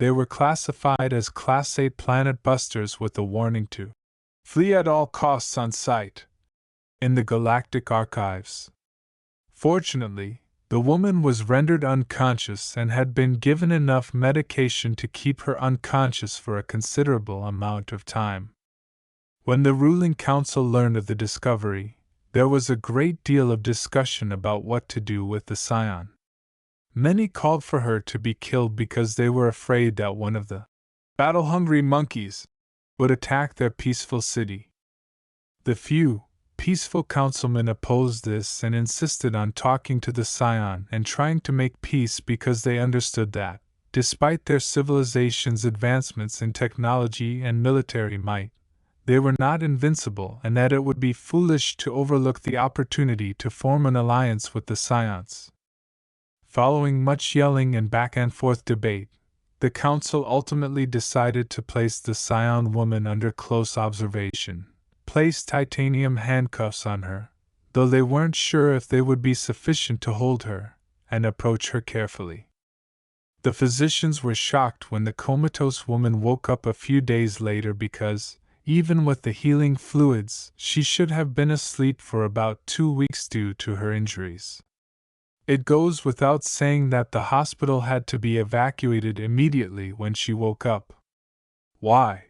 They were classified as Class 8 planet busters with a warning to flee at all costs on sight in the galactic archives. Fortunately, the woman was rendered unconscious and had been given enough medication to keep her unconscious for a considerable amount of time. When the ruling council learned of the discovery, there was a great deal of discussion about what to do with the scion. Many called for her to be killed because they were afraid that one of the battle-hungry monkeys would attack their peaceful city. The few peaceful councilmen opposed this and insisted on talking to the scion and trying to make peace because they understood that, despite their civilization's advancements in technology and military might, they were not invincible and that it would be foolish to overlook the opportunity to form an alliance with the scions. Following much yelling and back-and-forth debate, the council ultimately decided to place the scion woman under close observation, place titanium handcuffs on her, though they weren't sure if they would be sufficient to hold her, and approach her carefully. The physicians were shocked when the comatose woman woke up a few days later because, even with the healing fluids, she should have been asleep for about 2 weeks due to her injuries. It goes without saying that the hospital had to be evacuated immediately when she woke up. Why?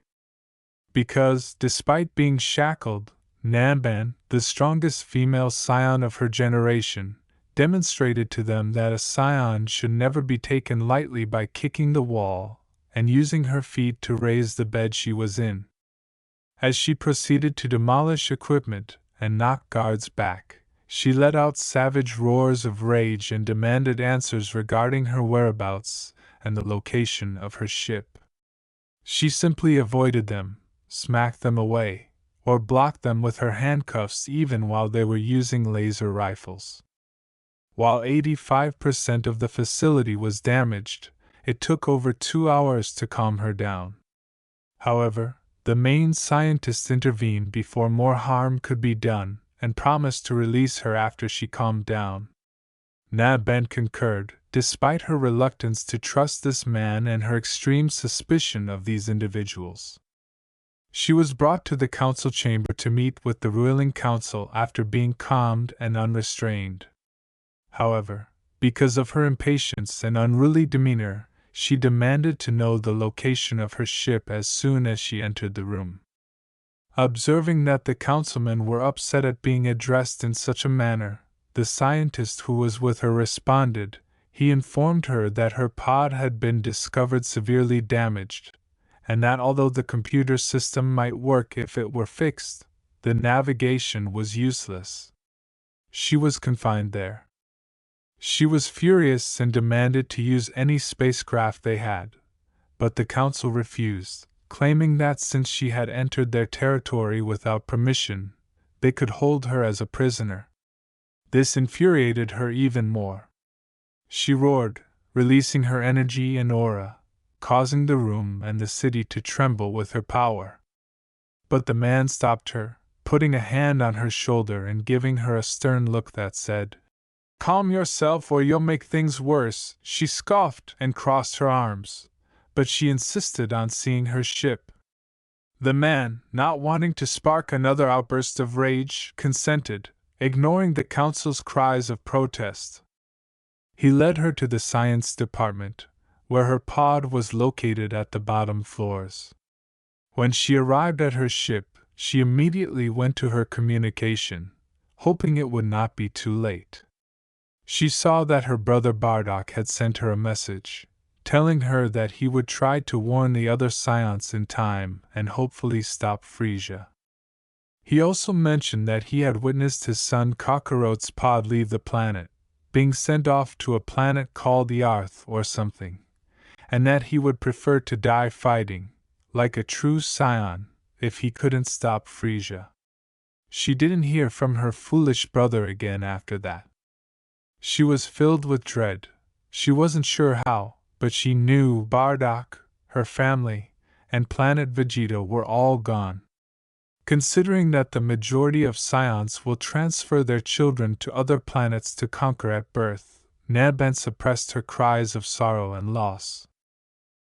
Because, despite being shackled, Namban, the strongest female scion of her generation, demonstrated to them that a scion should never be taken lightly by kicking the wall and using her feet to raise the bed she was in. As she proceeded to demolish equipment and knock guards back, she let out savage roars of rage and demanded answers regarding her whereabouts and the location of her ship. She simply avoided them, smacked them away, or blocked them with her handcuffs even while they were using laser rifles. While 85% of the facility was damaged, it took over 2 hours to calm her down. However, the main scientist intervened before more harm could be done, and promised to release her after she calmed down. Namban concurred, despite her reluctance to trust this man and her extreme suspicion of these individuals. She was brought to the council chamber to meet with the ruling council after being calmed and unrestrained. However, because of her impatience and unruly demeanor, she demanded to know the location of her ship as soon as she entered the room. Observing that the councilmen were upset at being addressed in such a manner, the scientist who was with her responded. He informed her that her pod had been discovered severely damaged, and that although the computer system might work if it were fixed, the navigation was useless. She was confined there. She was furious and demanded to use any spacecraft they had, but the council refused, claiming that since she had entered their territory without permission, they could hold her as a prisoner. This infuriated her even more. She roared, releasing her energy and aura, causing the room and the city to tremble with her power. But the man stopped her, putting a hand on her shoulder and giving her a stern look that said, "Calm yourself or you'll make things worse." She scoffed and crossed her arms, but she insisted on seeing her ship. The man, not wanting to spark another outburst of rage, consented, ignoring the council's cries of protest. He led her to the science department, where her pod was located at the bottom floors. When she arrived at her ship, she immediately went to her communication, hoping it would not be too late. She saw that her brother Bardock had sent her a message, telling her that he would try to warn the other scions in time and hopefully stop Frieza. He also mentioned that he had witnessed his son Kakarot's pod leave the planet, being sent off to a planet called the Arth or something, and that he would prefer to die fighting, like a true scion, if he couldn't stop Frieza. She didn't hear from her foolish brother again after that. She was filled with dread. She wasn't sure how, but she knew Bardock, her family, and planet Vegeta were all gone. Considering that the majority of scions will transfer their children to other planets to conquer at birth, Namban suppressed her cries of sorrow and loss.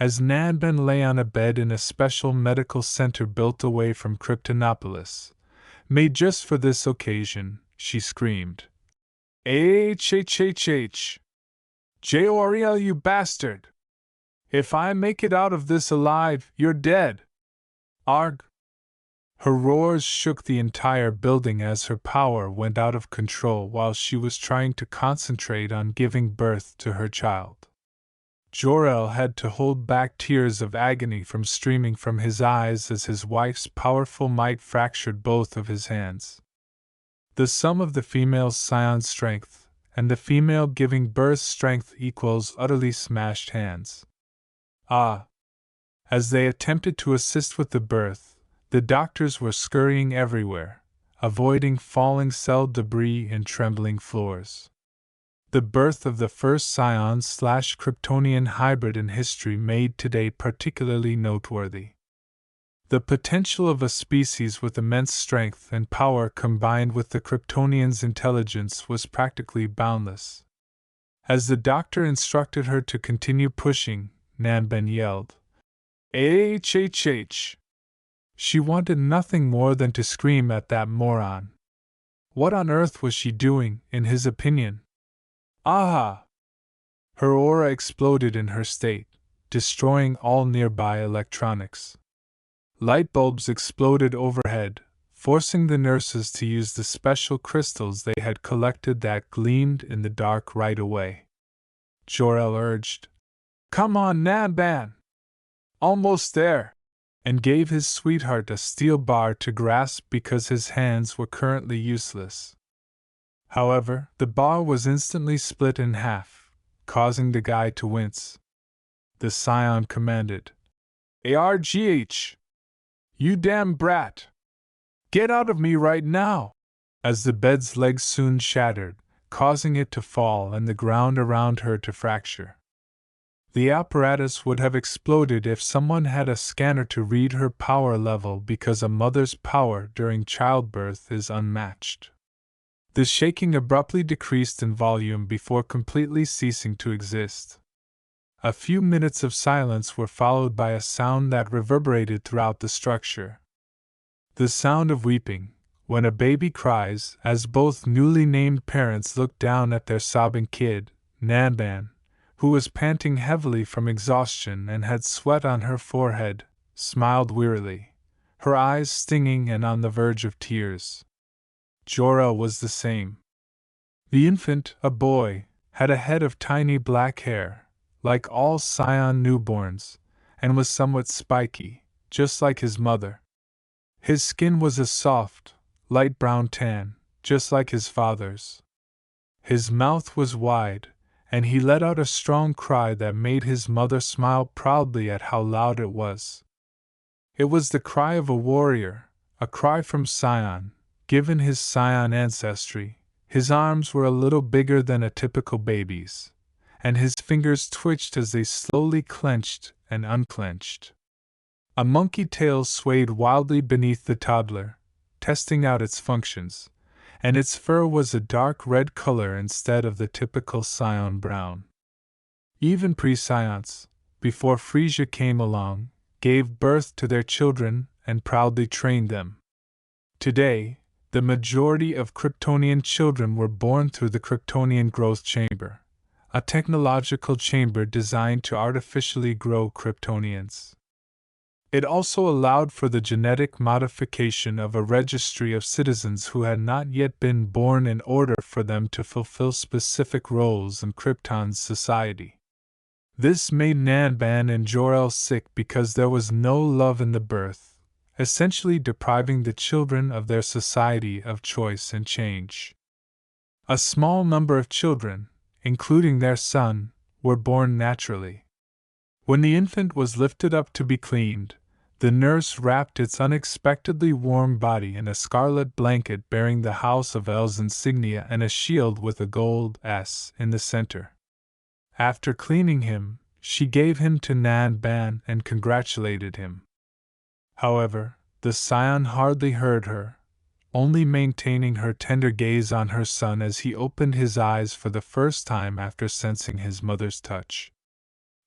As Nanban lay on a bed in a special medical center built away from Kryptonopolis, made just for this occasion, she screamed, "H! Jorel, you bastard! If I make it out of this alive, you're dead! Arg!" Her roars shook the entire building as her power went out of control while she was trying to concentrate on giving birth to her child. Jor-El had to hold back tears of agony from streaming from his eyes as his wife's powerful might fractured both of his hands. The sum of the female's scion strength and the female giving birth strength equals utterly smashed hands. Ah! As they attempted to assist with the birth, the doctors were scurrying everywhere, avoiding falling cell debris and trembling floors. The birth of the first Scion/Kryptonian hybrid in history made today particularly noteworthy. The potential of a species with immense strength and power combined with the Kryptonian's intelligence was practically boundless. As the doctor instructed her to continue pushing, Nanban yelled, "H! She wanted nothing more than to scream at that moron. What on earth was she doing, in his opinion? Aha! Her aura exploded in her state, destroying all nearby electronics. Light bulbs exploded overhead, forcing the nurses to use the special crystals they had collected that gleamed in the dark right away. Jor-El urged, "Come on, Nanban! Almost there!" and gave his sweetheart a steel bar to grasp because his hands were currently useless. However, the bar was instantly split in half, causing the guy to wince. The Scion commanded, "Argh! You damn brat! Get out of me right now!" as the bed's legs soon shattered, causing it to fall and the ground around her to fracture. The apparatus would have exploded if someone had a scanner to read her power level because a mother's power during childbirth is unmatched. The shaking abruptly decreased in volume before completely ceasing to exist. A few minutes of silence were followed by a sound that reverberated throughout the structure. The sound of weeping, when a baby cries, as both newly named parents looked down at their sobbing kid, Nanban, who was panting heavily from exhaustion and had sweat on her forehead, smiled wearily, her eyes stinging and on the verge of tears. Jor-El was the same. The infant, a boy, had a head of tiny black hair, like all Scion newborns, and was somewhat spiky, just like his mother. His skin was a soft, light brown tan, just like his father's. His mouth was wide, and he let out a strong cry that made his mother smile proudly at how loud it was. It was the cry of a warrior, a cry from Scion. Given his Scion ancestry, his arms were a little bigger than a typical baby's, and his fingers twitched as they slowly clenched and unclenched. A monkey tail swayed wildly beneath the toddler, testing out its functions, and its fur was a dark red color instead of the typical Scion brown. Even pre-Scions, before Frieza came along, gave birth to their children and proudly trained them. Today, the majority of Kryptonian children were born through the Kryptonian growth chamber, a technological chamber designed to artificially grow Kryptonians. It also allowed for the genetic modification of a registry of citizens who had not yet been born in order for them to fulfill specific roles in Krypton's society. This made Nanban and Jor-El sick because there was no love in the birth, essentially depriving the children of their society of choice and change. A small number of children, including their son, were born naturally. When the infant was lifted up to be cleaned, the nurse wrapped its unexpectedly warm body in a scarlet blanket bearing the House of L's insignia and a shield with a gold S in the center. After cleaning him, she gave him to Nanban and congratulated him. However, the Scion hardly heard her, only maintaining her tender gaze on her son as he opened his eyes for the first time after sensing his mother's touch.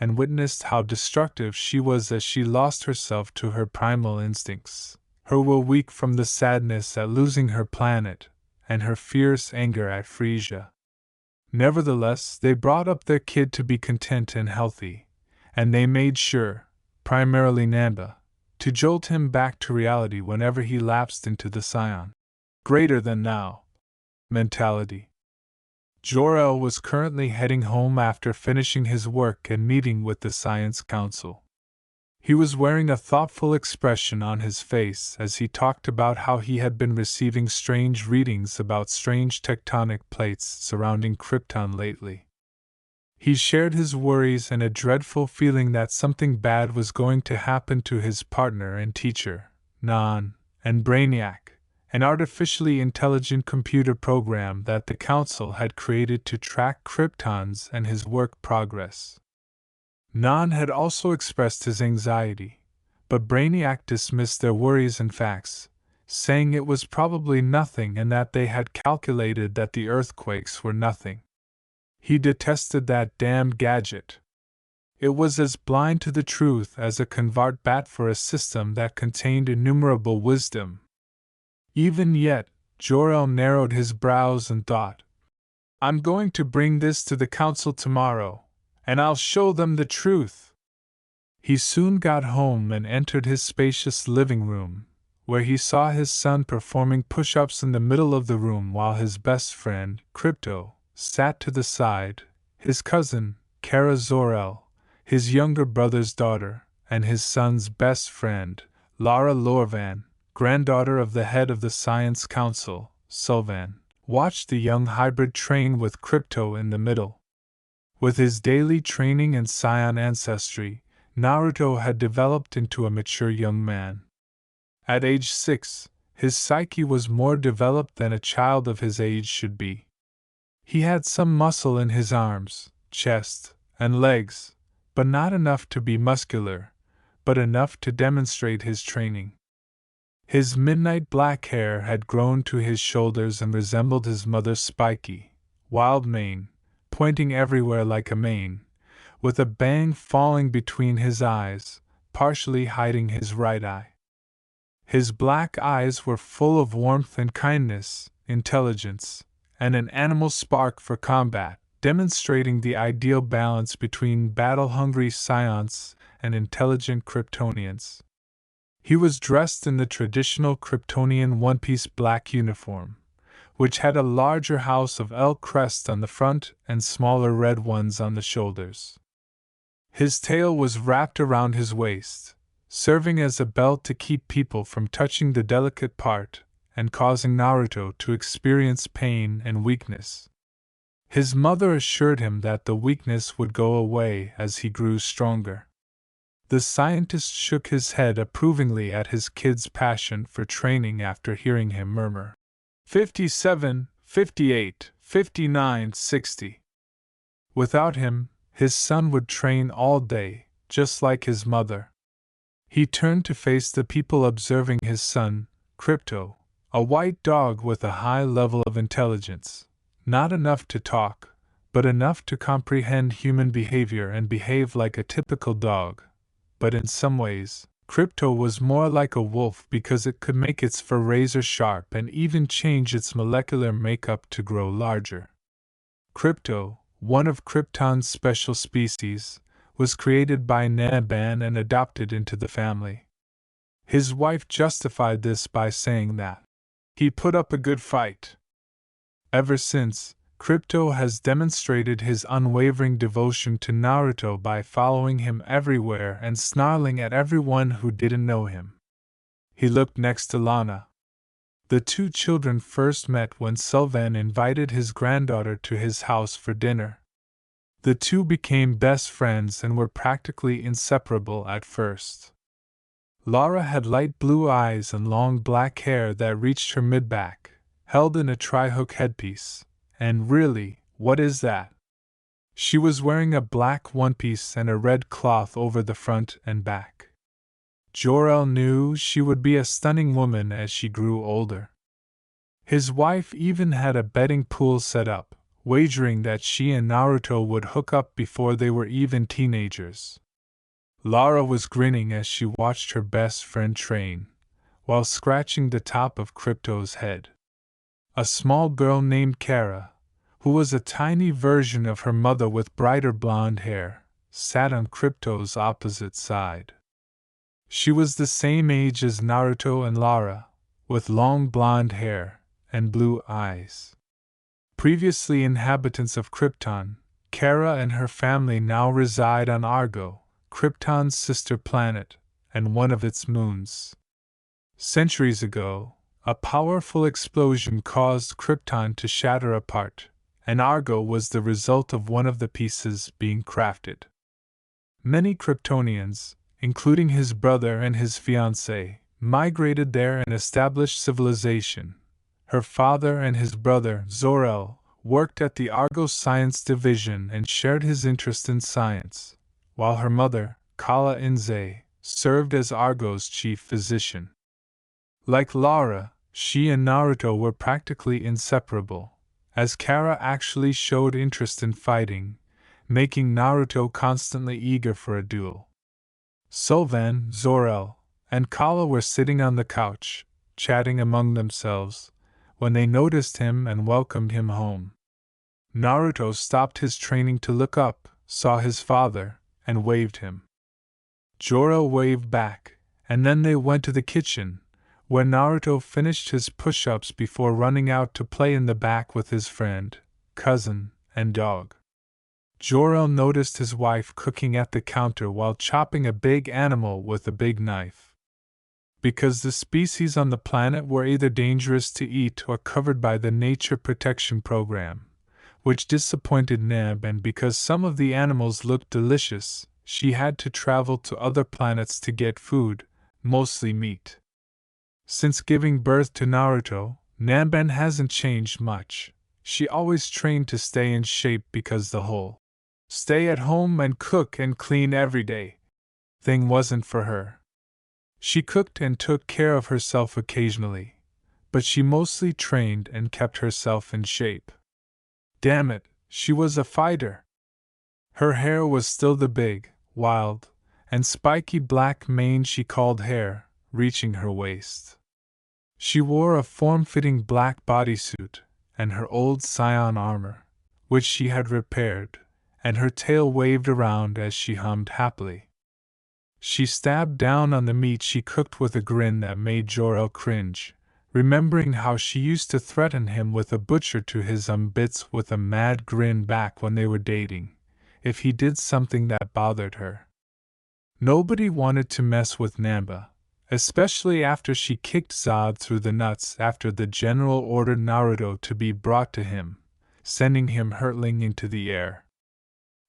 and witnessed how destructive she was as she lost herself to her primal instincts, her will weak from the sadness at losing her planet, and her fierce anger at Frieza. Nevertheless, they brought up their kid to be content and healthy, and they made sure, primarily Namba, to jolt him back to reality whenever he lapsed into the Scion greater than now mentality. Jor-El was currently heading home after finishing his work and meeting with the Science Council. He was wearing a thoughtful expression on his face as he talked about how he had been receiving strange readings about strange tectonic plates surrounding Krypton lately. He shared his worries and a dreadful feeling that something bad was going to happen to his partner and teacher, Nan, and Brainiac, an artificially intelligent computer program that the Council had created to track Kryptons and his work progress. Nan had also expressed his anxiety, but Brainiac dismissed their worries and facts, saying it was probably nothing and that they had calculated that the earthquakes were nothing. He detested that damned gadget. It was as blind to the truth as a convert bat for a system that contained innumerable wisdom. Even yet, Jor-El narrowed his brows and thought, "I'm going to bring this to the Council tomorrow, and I'll show them the truth." He soon got home and entered his spacious living room, where he saw his son performing push-ups in the middle of the room while his best friend, Crypto, sat to the side, his cousin, Kara Zor-El, his younger brother's daughter, and his son's best friend, Lara Lorvan, granddaughter of the head of the Science Council, Sylvan, watched the young hybrid train with Crypto in the middle. With his daily training and Scion ancestry, Naruto had developed into a mature young man. At age 6, his psyche was more developed than a child of his age should be. He had some muscle in his arms, chest, and legs, but not enough to be muscular, but enough to demonstrate his training. His midnight black hair had grown to his shoulders and resembled his mother's spiky, wild mane, pointing everywhere like a mane, with a bang falling between his eyes, partially hiding his right eye. His black eyes were full of warmth and kindness, intelligence, and an animal spark for combat, demonstrating the ideal balance between battle-hungry Scions and intelligent Kryptonians. He was dressed in the traditional Kryptonian one-piece black uniform, which had a larger house of L crest on the front and smaller red ones on the shoulders. His tail was wrapped around his waist, serving as a belt to keep people from touching the delicate part and causing Naruto to experience pain and weakness. His mother assured him that the weakness would go away as he grew stronger. The scientist shook his head approvingly at his kid's passion for training after hearing him murmur, 57, 58, 59, 60. Without him, his son would train all day, just like his mother. He turned to face the people observing his son, Crypto, a white dog with a high level of intelligence, not enough to talk, but enough to comprehend human behavior and behave like a typical dog. But in some ways, Crypto was more like a wolf because it could make its fur razor sharp and even change its molecular makeup to grow larger. Crypto, one of Krypton's special species, was created by Naban and adopted into the family. His wife justified this by saying that he put up a good fight. Ever since, Crypto has demonstrated his unwavering devotion to Naruto by following him everywhere and snarling at everyone who didn't know him. He looked next to Lana. The two children first met when Sylvan invited his granddaughter to his house for dinner. The two became best friends and were practically inseparable at first. Lara had light blue eyes and long black hair that reached her mid-back, held in a tri-hook headpiece. And really, what is that? She was wearing a black one-piece and a red cloth over the front and back. Jor-El knew she would be a stunning woman as she grew older. His wife even had a betting pool set up, wagering that she and Naruto would hook up before they were even teenagers. Lara was grinning as she watched her best friend train, while scratching the top of Crypto's head. A small girl named Kara, who was a tiny version of her mother with brighter blonde hair, sat on Crypto's opposite side. She was the same age as Naruto and Lara, with long blonde hair and blue eyes. Previously inhabitants of Krypton, Kara and her family now reside on Argo, Krypton's sister planet, and one of its moons. Centuries ago, a powerful explosion caused Krypton to shatter apart, and Argo was the result of one of the pieces being crafted. Many Kryptonians, including his brother and his fiancée, migrated there and established civilization. Her father and his brother, Zor-El, worked at the Argo Science Division and shared his interest in science, while her mother, Kala Inze, served as Argo's chief physician. Like Lara, she and Naruto were practically inseparable, as Kara actually showed interest in fighting, making Naruto constantly eager for a duel. Sylvan, Zor-El, and Kala were sitting on the couch, chatting among themselves, when they noticed him and welcomed him home. Naruto stopped his training to look up, saw his father, and waved him. Zoro waved back, and then they went to the kitchen, where Naruto finished his push-ups before running out to play in the back with his friend, cousin, and dog. Zoro noticed his wife cooking at the counter while chopping a big animal with a big knife. Because the species on the planet were either dangerous to eat or covered by the Nature Protection Program, which disappointed Neb, and because some of the animals looked delicious, she had to travel to other planets to get food, mostly meat. Since giving birth to Naruto, Nanban hasn't changed much. She always trained to stay in shape because the whole stay at home and cook and clean every day thing wasn't for her. She cooked and took care of herself occasionally, but she mostly trained and kept herself in shape. Damn it, she was a fighter. Her hair was still the big, wild, and spiky black mane she called hair, reaching her waist. She wore a form-fitting black bodysuit, and her old Scion armor, which she had repaired, and her tail waved around as she hummed happily. She stabbed down on the meat she cooked with a grin that made Jor-El cringe, remembering how she used to threaten him with a butcher to his bits with a mad grin back when they were dating, if he did something that bothered her. Nobody wanted to mess with Namba, especially after she kicked Zod through the nuts after the general ordered Naruto to be brought to him, sending him hurtling into the air.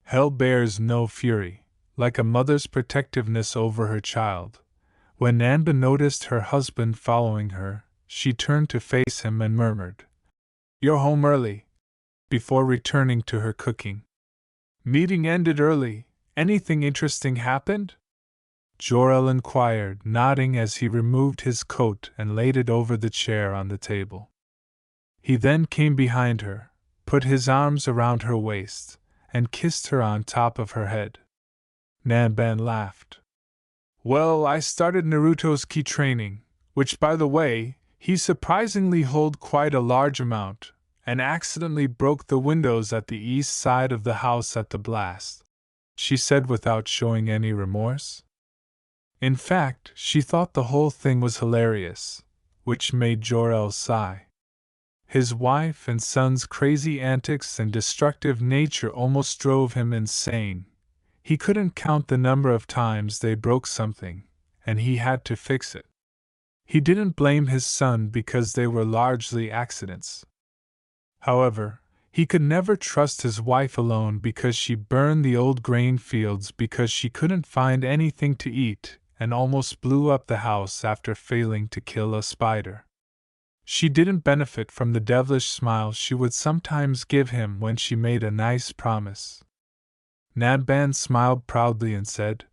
Hell bears no fury, like a mother's protectiveness over her child. When Namba noticed her husband following her, she turned to face him and murmured, "You're home early," before returning to her cooking. "Meeting ended early. Anything interesting happened?" Jor-El inquired, nodding as he removed his coat and laid it over the chair on the table. He then came behind her, put his arms around her waist, and kissed her on top of her head. Nanban laughed. "Well, I started Naruto's ki training, which, by the way, he surprisingly hold quite a large amount, and accidentally broke the windows at the east side of the house at the blast," she said without showing any remorse. In fact, she thought the whole thing was hilarious, which made Jor-El sigh. His wife and son's crazy antics and destructive nature almost drove him insane. He couldn't count the number of times they broke something, and he had to fix it. He didn't blame his son because they were largely accidents. However, he could never trust his wife alone because she burned the old grain fields because she couldn't find anything to eat, and almost blew up the house after failing to kill a spider. She didn't benefit from the devilish smile she would sometimes give him when she made a nice promise. Nanban smiled proudly and said,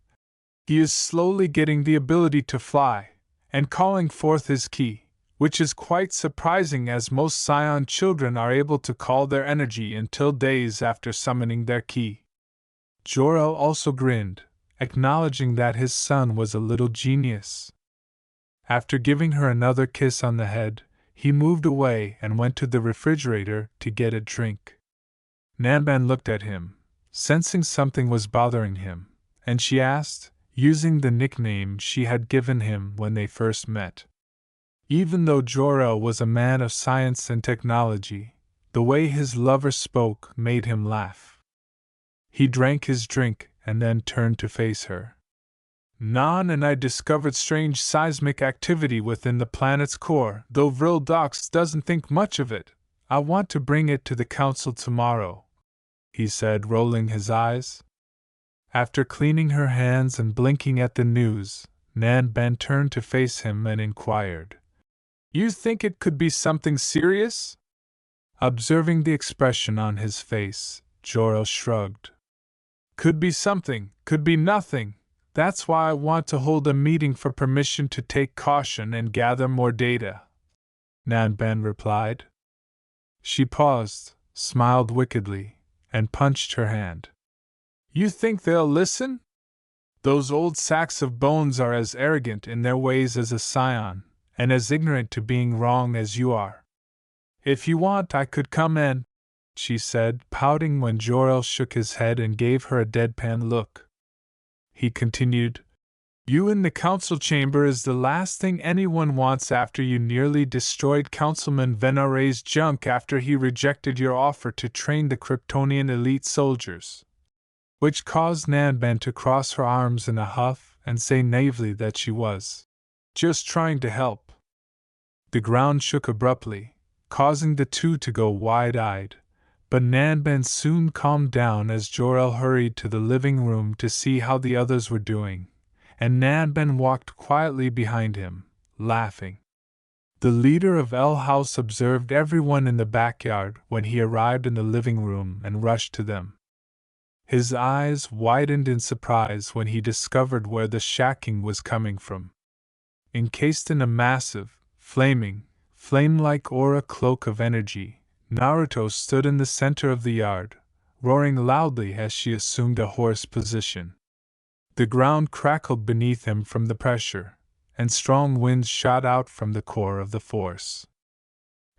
"He is slowly getting the ability to fly, and calling forth his ki, which is quite surprising as most Scion children are able to call their energy until days after summoning their ki. Jor-El also grinned, acknowledging that his son was a little genius. After giving her another kiss on the head, he moved away and went to the refrigerator to get a drink. Nanban looked at him, sensing something was bothering him, and she asked, using the nickname she had given him when they first met. Even though Jor-El was a man of science and technology, the way his lover spoke made him laugh. He drank his drink and then turned to face her. Nan and I discovered strange seismic activity within the planet's core. Though Vril Dox doesn't think much of it, I want to bring it to the council tomorrow, he said, rolling his eyes. After cleaning her hands and blinking at the news, Nanban turned to face him and inquired, "You think it could be something serious?" Observing the expression on his face, Jor-El shrugged. "Could be something, could be nothing. That's why I want to hold a meeting for permission to take caution and gather more data," Nanban replied. She paused, smiled wickedly, and punched her hand. "You think they'll listen? Those old sacks of bones are as arrogant in their ways as a scion, and as ignorant to being wrong as you are. If you want, I could come in," she said, pouting when Jor-El shook his head and gave her a deadpan look. He continued, "You in the council chamber is the last thing anyone wants after you nearly destroyed Councilman Venare's junk after he rejected your offer to train the Kryptonian elite soldiers." Which caused Nanban to cross her arms in a huff and say naively that she was just trying to help. The ground shook abruptly, causing the two to go wide-eyed, but Nanban soon calmed down as Jor-El hurried to the living room to see how the others were doing, and Nanban walked quietly behind him, laughing. The leader of El House observed everyone in the backyard when he arrived in the living room and rushed to them. His eyes widened in surprise when he discovered where the shacking was coming from. Encased in a massive, flame-like aura cloak of energy, Naruto stood in the center of the yard, roaring loudly as she assumed a hoarse position. The ground crackled beneath him from the pressure, and strong winds shot out from the core of the force.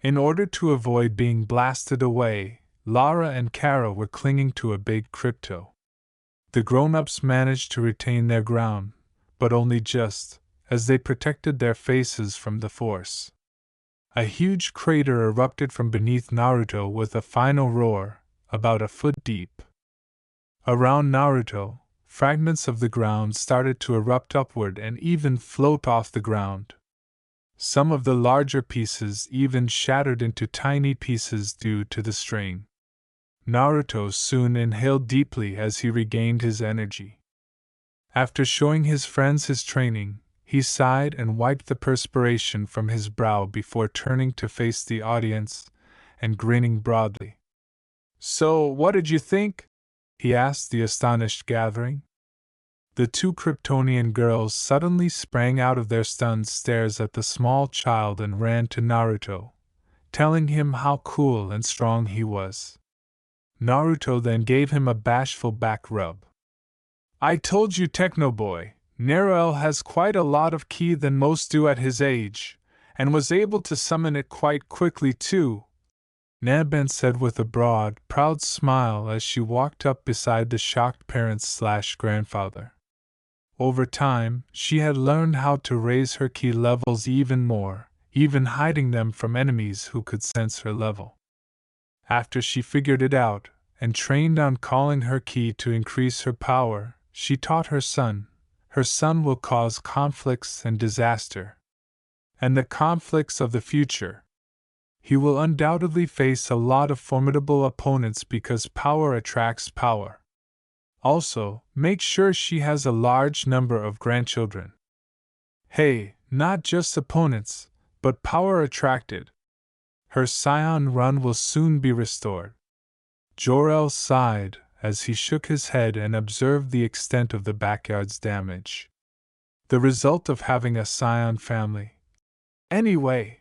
In order to avoid being blasted away, Lara and Kara were clinging to a big crypto. The grown-ups managed to retain their ground, but only just, as they protected their faces from the force. A huge crater erupted from beneath Naruto with a final roar, about a foot deep. Around Naruto, fragments of the ground started to erupt upward and even float off the ground. Some of the larger pieces even shattered into tiny pieces due to the strain. Naruto soon inhaled deeply as he regained his energy. After showing his friends his training, he sighed and wiped the perspiration from his brow before turning to face the audience and grinning broadly. "So, what did you think?" he asked the astonished gathering. The two Kryptonian girls suddenly sprang out of their stunned stares at the small child and ran to Naruto, telling him how cool and strong he was. Naruto then gave him a bashful back rub. "I told you, Techno Boy, Nero has quite a lot of ki than most do at his age, and was able to summon it quite quickly too," Nanban said with a broad, proud smile as she walked up beside the shocked parents/grandfather. Over time, she had learned how to raise her ki levels even more, even hiding them from enemies who could sense her level. After she figured it out, and trained on calling her ki to increase her power, she taught her son. Her son will cause conflicts and disaster. And the conflicts of the future. He will undoubtedly face a lot of formidable opponents because power attracts power. Also, make sure she has a large number of grandchildren. Hey, not just opponents, but power attracted. Her scion run will soon be restored. Jor-El sighed as he shook his head and observed the extent of the backyard's damage. The result of having a scion family. Anyway,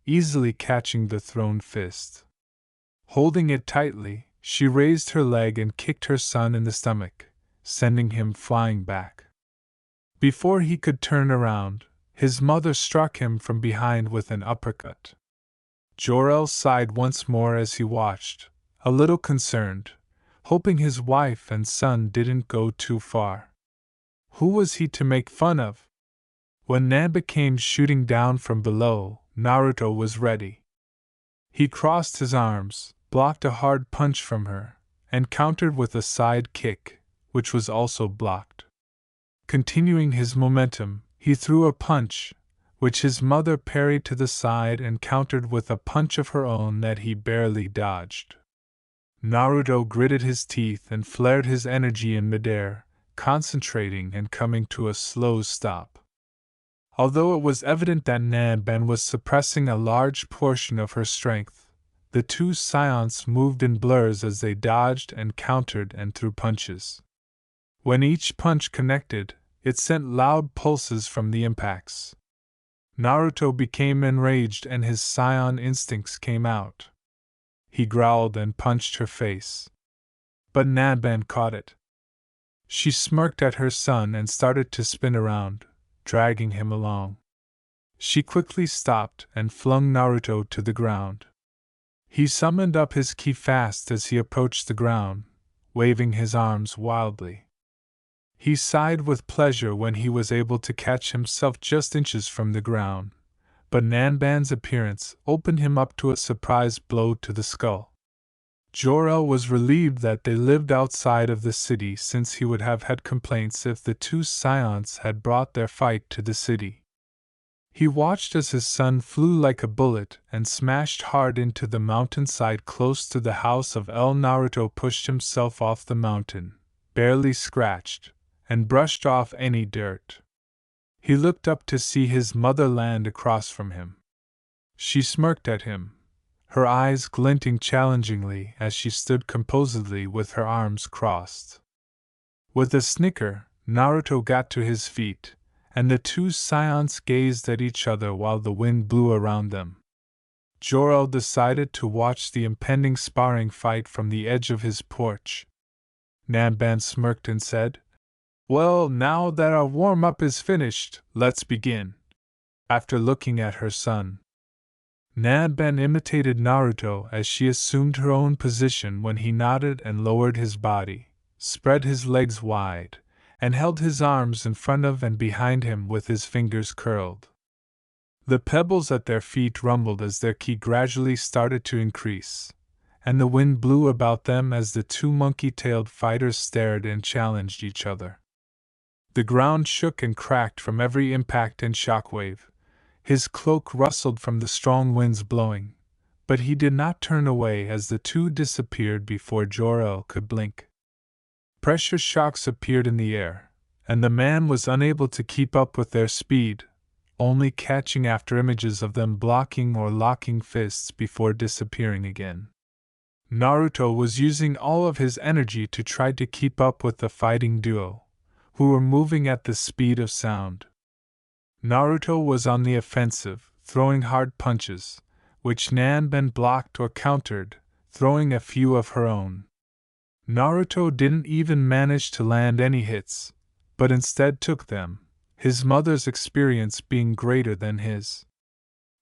easily catching the thrown fist. Holding it tightly, she raised her leg and kicked her son in the stomach, sending him flying back. Before he could turn around, his mother struck him from behind with an uppercut. Jor-El sighed once more as he watched, a little concerned, hoping his wife and son didn't go too far. Who was he to make fun of? When Namba came shooting down from below, Naruto was ready. He crossed his arms, blocked a hard punch from her, and countered with a side kick, which was also blocked. Continuing his momentum, he threw a punch, which his mother parried to the side and countered with a punch of her own that he barely dodged. Naruto gritted his teeth and flared his energy in midair, concentrating and coming to a slow stop. Although it was evident that Nanban was suppressing a large portion of her strength, the two scions moved in blurs as they dodged and countered and threw punches. When each punch connected, it sent loud pulses from the impacts. Naruto became enraged and his scion instincts came out. He growled and punched her face. But Nanban caught it. She smirked at her son and started to spin around, dragging him along. She quickly stopped and flung Naruto to the ground. He summoned up his ki fast as he approached the ground, waving his arms wildly. He sighed with pleasure when he was able to catch himself just inches from the ground, but Nanban's appearance opened him up to a surprise blow to the skull. Jor-El was relieved that they lived outside of the city, since he would have had complaints if the two scions had brought their fight to the city. He watched as his son flew like a bullet and smashed hard into the mountainside close to the house of El. Naruto pushed himself off the mountain, barely scratched, and brushed off any dirt. He looked up to see his mother land across from him. She smirked at him, her eyes glinting challengingly as she stood composedly with her arms crossed. With a snicker, Naruto got to his feet, and the two scions gazed at each other while the wind blew around them. Jor-El decided to watch the impending sparring fight from the edge of his porch. Nanban smirked and said, "Well, now that our warm-up is finished, let's begin." After looking at her son, Nanban imitated Naruto as she assumed her own position when he nodded and lowered his body, spread his legs wide, and held his arms in front of and behind him with his fingers curled. The pebbles at their feet rumbled as their ki gradually started to increase, and the wind blew about them as the two monkey-tailed fighters stared and challenged each other. The ground shook and cracked from every impact and shockwave. His cloak rustled from the strong winds blowing, but he did not turn away as the two disappeared before Jor-El could blink. Pressure shocks appeared in the air, and the man was unable to keep up with their speed, only catching after images of them blocking or locking fists before disappearing again. Naruto was using all of his energy to try to keep up with the fighting duo, who were moving at the speed of sound. Naruto was on the offensive, throwing hard punches, which Nanban blocked or countered, throwing a few of her own. Naruto didn't even manage to land any hits, but instead took them, his mother's experience being greater than his.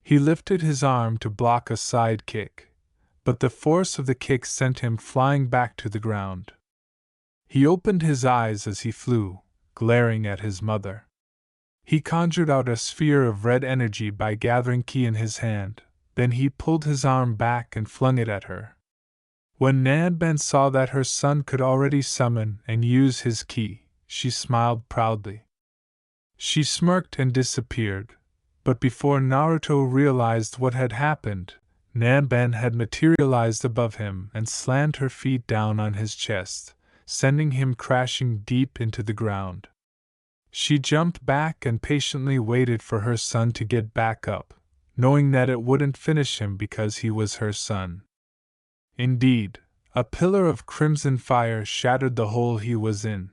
He lifted his arm to block a side kick, but the force of the kick sent him flying back to the ground. He opened his eyes as he flew, glaring at his mother. He conjured out a sphere of red energy by gathering ki in his hand, then he pulled his arm back and flung it at her. When Nanban saw that her son could already summon and use his ki, she smiled proudly. She smirked and disappeared, but before Naruto realized what had happened, Nanban had materialized above him and slammed her feet down on his chest, sending him crashing deep into the ground. She jumped back and patiently waited for her son to get back up, knowing that it wouldn't finish him because he was her son. Indeed, a pillar of crimson fire shattered the hole he was in.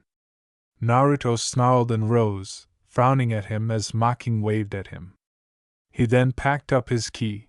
Naruto snarled and rose, frowning at him as Mocking waved at him. He then packed up his ki,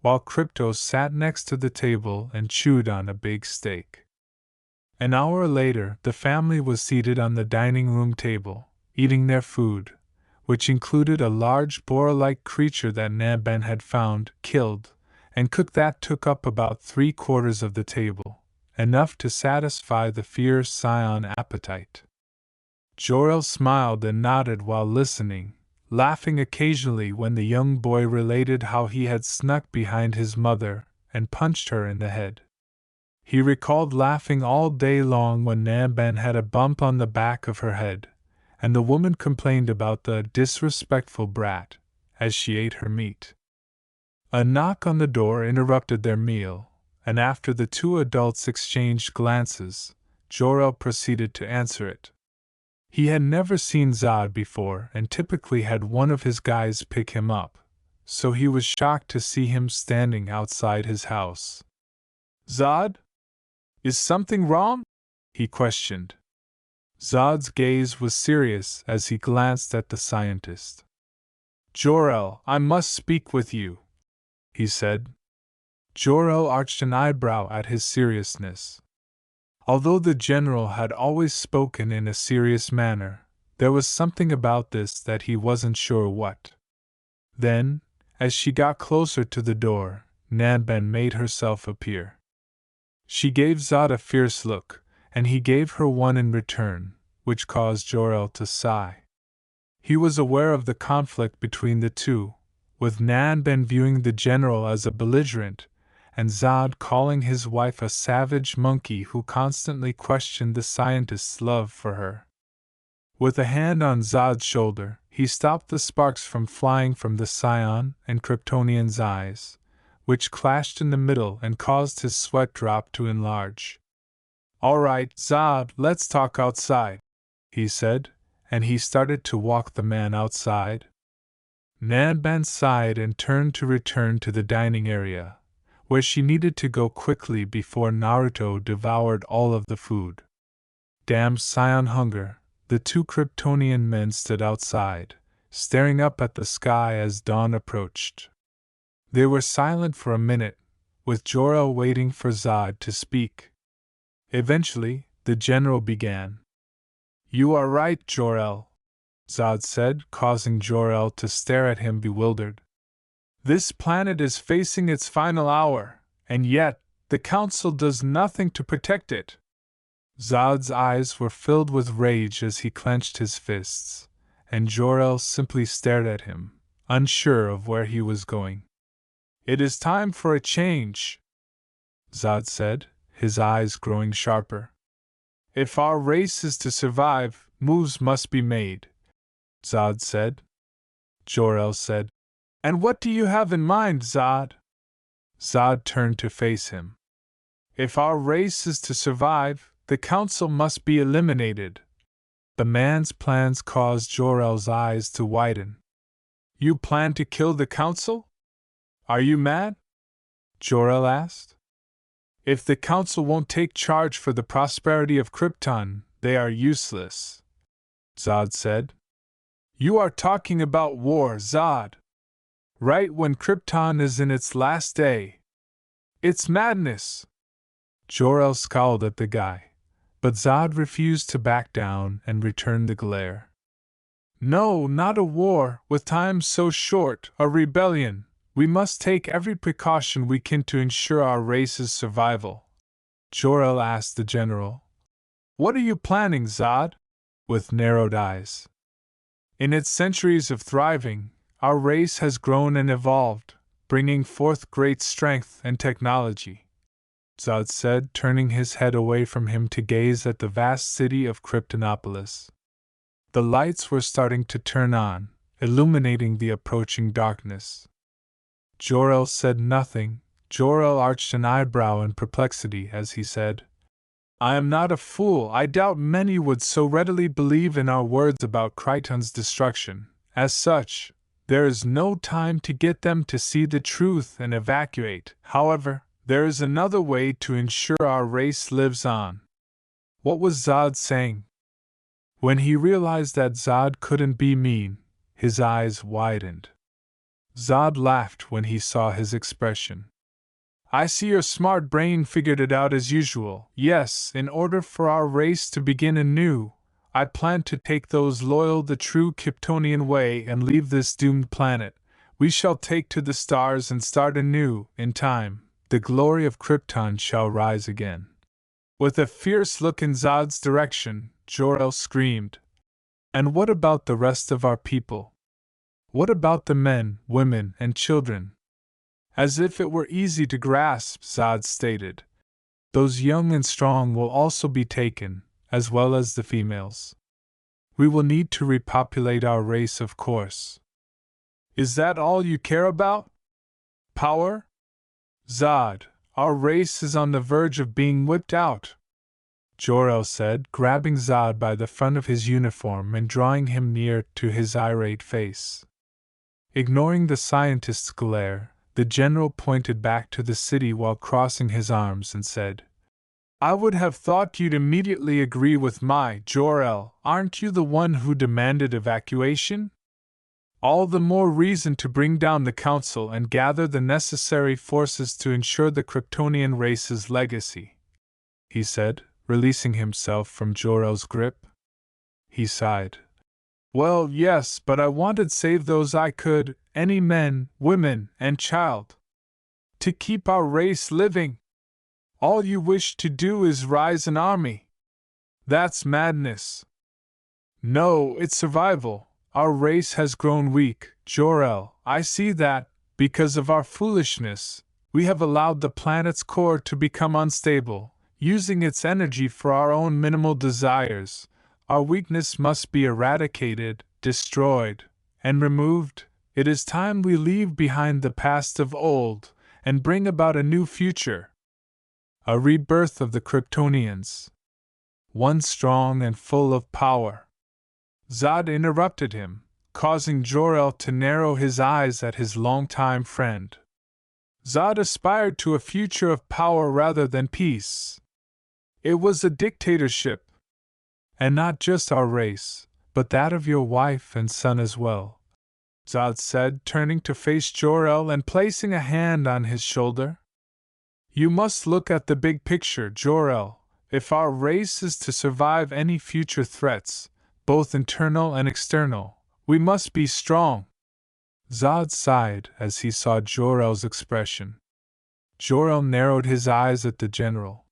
while Crypto sat next to the table and chewed on a big steak. An hour later, the family was seated on the dining room table, eating their food, which included a large boar-like creature that Naban had found, killed, and cooked that took up about 3/4 of the table, enough to satisfy the fierce Scion appetite. Jor-El smiled and nodded while listening, laughing occasionally when the young boy related how he had snuck behind his mother and punched her in the head. He recalled laughing all day long when Naban had a bump on the back of her head, and the woman complained about the disrespectful brat as she ate her meat. A knock on the door interrupted their meal, and after the two adults exchanged glances, Jor-El proceeded to answer it. He had never seen Zod before and typically had one of his guys pick him up, so he was shocked to see him standing outside his house. "Zod? Is something wrong?" he questioned. Zod's gaze was serious as he glanced at the scientist. "Jor-El, I must speak with you," he said. Jor-El arched an eyebrow at his seriousness. Although the general had always spoken in a serious manner, there was something about this that he wasn't sure what. Then, as she got closer to the door, Naban made herself appear. She gave Zod a fierce look, and he gave her one in return, which caused Jor-El to sigh. He was aware of the conflict between the two, with Naban viewing the general as a belligerent, and Zod calling his wife a savage monkey who constantly questioned the scientist's love for her. With a hand on Zod's shoulder, he stopped the sparks from flying from the Scion and Kryptonian's eyes, which clashed in the middle and caused his sweat drop to enlarge. "All right, Zod, let's talk outside," he said, and he started to walk the man outside. Naban sighed and turned to return to the dining area, where she needed to go quickly before Naruto devoured all of the food. Damn Scion hunger, the two Kryptonian men stood outside, staring up at the sky as dawn approached. They were silent for a minute, with Jor-El waiting for Zod to speak. Eventually, the general began. "You are right, Jor-El," Zod said, causing Jor-El to stare at him bewildered. "This planet is facing its final hour, and yet, the Council does nothing to protect it." Zod's eyes were filled with rage as he clenched his fists, and Jor-El simply stared at him, unsure of where he was going. "It is time for a change," Zod said, his eyes growing sharper. "If our race is to survive, moves must be made," Zod said. Jor-El said, "And what do you have in mind, Zod?" Zod turned to face him. "If our race is to survive, the Council must be eliminated." The man's plans caused Jor-El's eyes to widen. "You plan to kill the Council? Are you mad?" Jor-El asked. "If the Council won't take charge for the prosperity of Krypton, they are useless," Zod said. "You are talking about war, Zod. Right when Krypton is in its last day. It's madness." Jor-El scowled at the guy, but Zod refused to back down and returned the glare. "No, not a war, with time so short, a rebellion. We must take every precaution we can to ensure our race's survival." Jor-El asked the general. "What are you planning, Zod?" with narrowed eyes. "In its centuries of thriving, our race has grown and evolved, bringing forth great strength and technology," Zod said, turning his head away from him to gaze at the vast city of Kryptonopolis. The lights were starting to turn on, illuminating the approaching darkness. Jor-El said nothing. Jor-El arched an eyebrow in perplexity as he said, "I am not a fool. I doubt many would so readily believe in our words about Kryton's destruction. As such, there is no time to get them to see the truth and evacuate. However, there is another way to ensure our race lives on." What was Zod saying? When he realized that Zod couldn't be mean, his eyes widened. Zod laughed when he saw his expression. I see your smart brain figured it out as usual. Yes, in order for our race to begin anew, I plan to take those loyal the true Kryptonian way and leave this doomed planet. We shall take to the stars and start anew. In time, the glory of Krypton shall rise again. With a fierce look in Zod's direction, Jor-El screamed, And what about the rest of our people? What about the men, women, and children? As if it were easy to grasp, Zod stated, Those young and strong will also be taken, as well as the females. We will need to repopulate our race, of course. Is that all you care about? Power? Zod, our race is on the verge of being whipped out, Jor-El said, grabbing Zod by the front of his uniform and drawing him near to his irate face. Ignoring the scientist's glare, the general pointed back to the city while crossing his arms and said, I would have thought you'd immediately agree with my Jor-El. Aren't you the one who demanded evacuation? All the more reason to bring down the council and gather the necessary forces to ensure the Kryptonian race's legacy, he said, releasing himself from Jor-El's grip. He sighed. Well, yes, but I wanted save those I could, any men, women, and child. To keep our race living. All you wish to do is rise an army. That's madness. No, it's survival. Our race has grown weak, Jor-El. I see that, because of our foolishness, we have allowed the planet's core to become unstable, using its energy for our own minimal desires. Our weakness must be eradicated, destroyed, and removed. It is time we leave behind the past of old and bring about a new future. A rebirth of the Kryptonians. One strong and full of power. Zod interrupted him, causing Jor-El to narrow his eyes at his longtime friend. Zod aspired to a future of power rather than peace. It was a dictatorship. And not just our race, but that of your wife and son as well, Zod said, turning to face Jor-El and placing a hand on his shoulder. You must look at the big picture, Jor-El. If our race is to survive any future threats, both internal and external, we must be strong. Zod sighed as he saw Jor-El's expression. Jor-El narrowed his eyes at the general.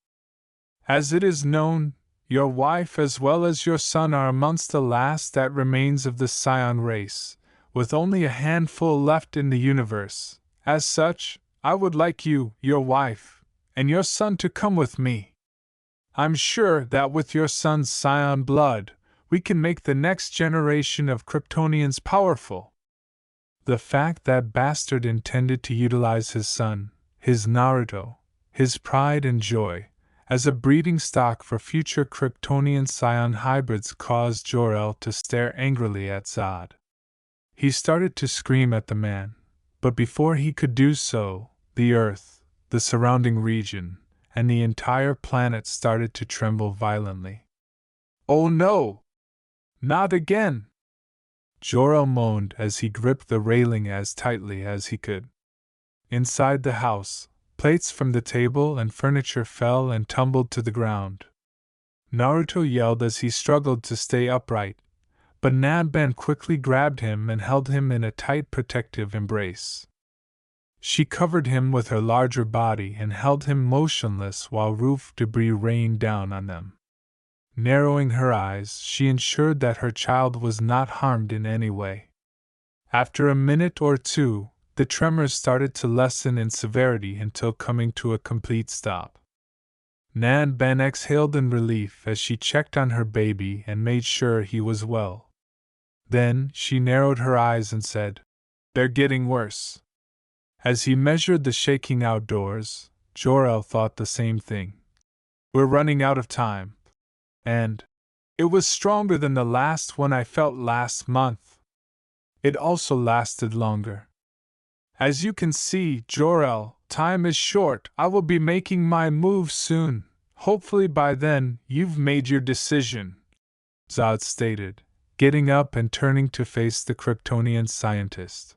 As it is known, your wife as well as your son are amongst the last that remains of the Scion race, with only a handful left in the universe. As such, I would like you, your wife, and your son to come with me. I'm sure that with your son's Scion blood, we can make the next generation of Kryptonians powerful. The fact that bastard intended to utilize his son, his Naruto, his pride and joy, as a breeding stock for future Kryptonian Scion hybrids caused Jor-El to stare angrily at Zod. He started to scream at the man, but before he could do so, the Earth, the surrounding region, and the entire planet started to tremble violently. Oh no! Not again! Jor-El moaned as he gripped the railing as tightly as he could. Inside the house, plates from the table and furniture fell and tumbled to the ground. Naruto yelled as he struggled to stay upright, but Nanban quickly grabbed him and held him in a tight protective embrace. She covered him with her larger body and held him motionless while roof debris rained down on them. Narrowing her eyes, she ensured that her child was not harmed in any way. After a minute or two, the tremors started to lessen in severity until coming to a complete stop. Nanban exhaled in relief as she checked on her baby and made sure he was well. Then she narrowed her eyes and said, "They're getting worse." As he measured the shaking outdoors, Jor-El thought the same thing. "We're running out of time. And it was stronger than the last one I felt last month. It also lasted longer. As you can see, Jor-El, time is short. I will be making my move soon. Hopefully by then, you've made your decision," Zod stated, getting up and turning to face the Kryptonian scientist.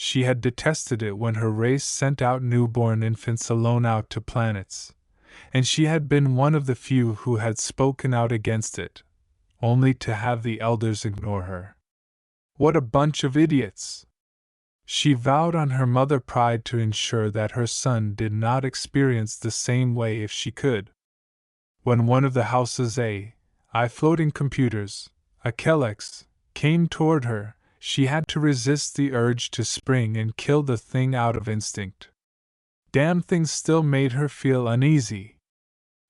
She had detested it when her race sent out newborn infants alone out to planets, and she had been one of the few who had spoken out against it, only to have the elders ignore her. What a bunch of idiots! She vowed on her mother pride to ensure that her son did not experience the same way if she could. When one of the house's AI floating computers, a Kellex, came toward her, she had to resist the urge to spring and kill the thing out of instinct. Damn things still made her feel uneasy.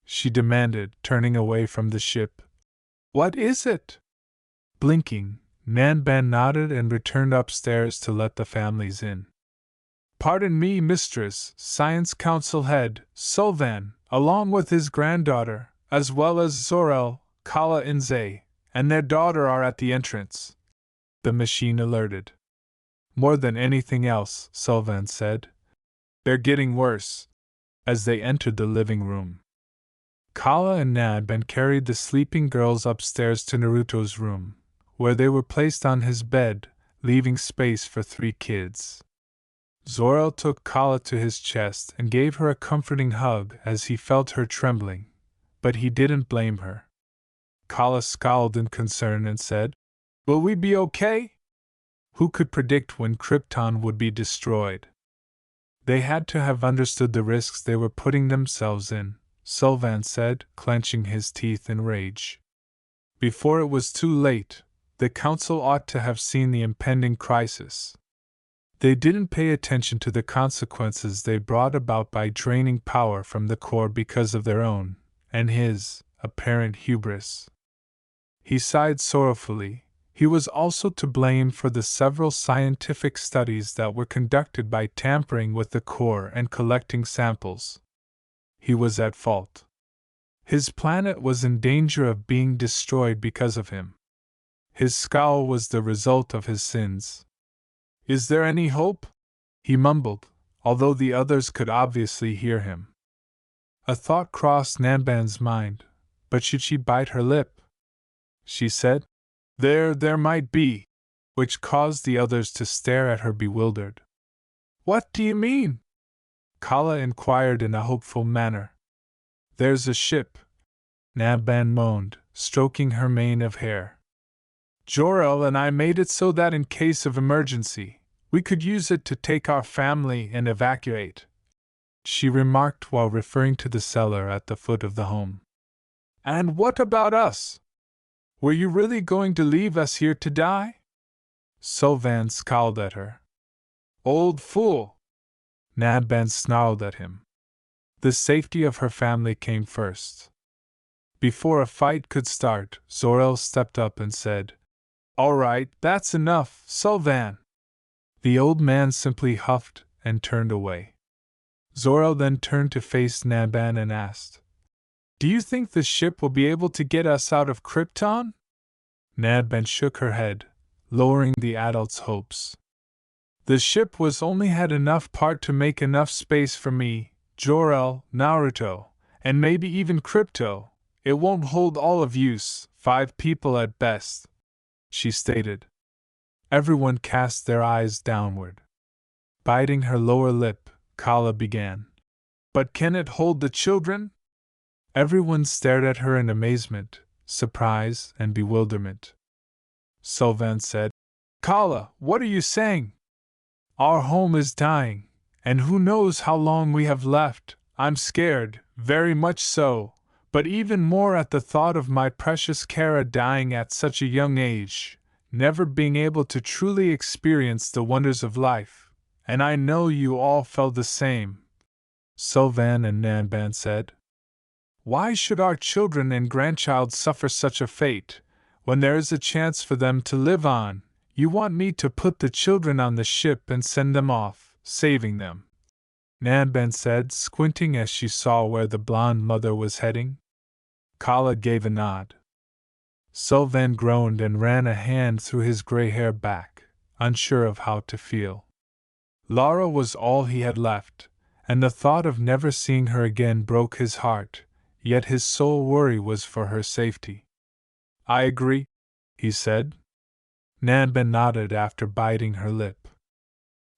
She demanded, turning away from the ship. What is it? Blinking, Nanban nodded and returned upstairs to let the families in. Pardon me, Mistress, Science Council Head, Sulvan, along with his granddaughter, as well as Zor-El, Kala and Zay, and their daughter are at the entrance. The machine alerted. More than anything else, Sulvan said. They're getting worse. As they entered the living room, Kala and Nanban carried the sleeping girls upstairs to Naruto's room, where they were placed on his bed, leaving space for 3 kids. Zor-El took Kala to his chest and gave her a comforting hug as he felt her trembling, but he didn't blame her. Kala scowled in concern and said, Will we be okay? Who could predict when Krypton would be destroyed? They had to have understood the risks they were putting themselves in, Sulvan said, clenching his teeth in rage. Before it was too late, the council ought to have seen the impending crisis. They didn't pay attention to the consequences they brought about by draining power from the core because of their own, and his, apparent hubris. He sighed sorrowfully. He was also to blame for the several scientific studies that were conducted by tampering with the core and collecting samples. He was at fault. His planet was in danger of being destroyed because of him. His scowl was the result of his sins. Is there any hope? He mumbled, although the others could obviously hear him. A thought crossed Nanban's mind, but should she bite her lip? She said, There might be, which caused the others to stare at her bewildered. What do you mean? Kala inquired in a hopeful manner. There's a ship, Nanban moaned, stroking her mane of hair. Jor-El and I made it so that in case of emergency, we could use it to take our family and evacuate, she remarked while referring to the cellar at the foot of the home. And what about us? Were you really going to leave us here to die? Sulvan scowled at her. Old fool! Nanban snarled at him. The safety of her family came first. Before a fight could start, Zor-El stepped up and said, All right, that's enough, Sulvan. The old man simply huffed and turned away. Zor-El then turned to face Nanban and asked, Do you think the ship will be able to get us out of Krypton? Nanban shook her head, lowering the adult's hopes. The ship was only had enough part to make enough space for me, Jor-El, Naruto, and maybe even Crypto. It won't hold all of use, 5 people at best, she stated. Everyone cast their eyes downward. Biting her lower lip, Kala began. But can it hold the children? Everyone stared at her in amazement, surprise, and bewilderment. Sulvan said, Kala, what are you saying? Our home is dying, and who knows how long we have left. I'm scared, very much so, but even more at the thought of my precious Kara dying at such a young age, never being able to truly experience the wonders of life, and I know you all felt the same, Sulvan and Nanban said. Why should our children and grandchild suffer such a fate, when there is a chance for them to live on? You want me to put the children on the ship and send them off, saving them, Nanban said, squinting as she saw where the blonde mother was heading. Kala gave a nod. Sulvan groaned and ran a hand through his gray hair back, unsure of how to feel. Lara was all he had left, and the thought of never seeing her again broke his heart, yet his sole worry was for her safety. I agree, he said. Nanban nodded after biting her lip.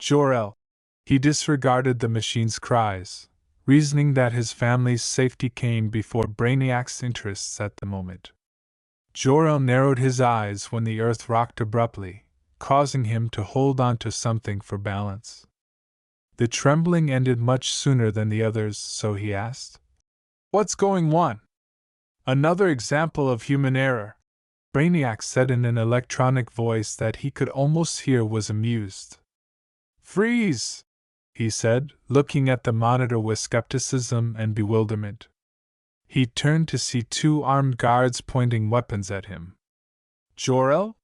Jor-El. He disregarded the machine's cries, reasoning that his family's safety came before Brainiac's interests at the moment. Jor-El narrowed his eyes when the earth rocked abruptly, causing him to hold on to something for balance. The trembling ended much sooner than the others, so he asked, "What's going on?" "Another example of human error," Brainiac said in an electronic voice that he could almost hear was amused. "Freeze!" he said, looking at the monitor with skepticism and bewilderment. He turned to see two armed guards pointing weapons at him. "Jor-El?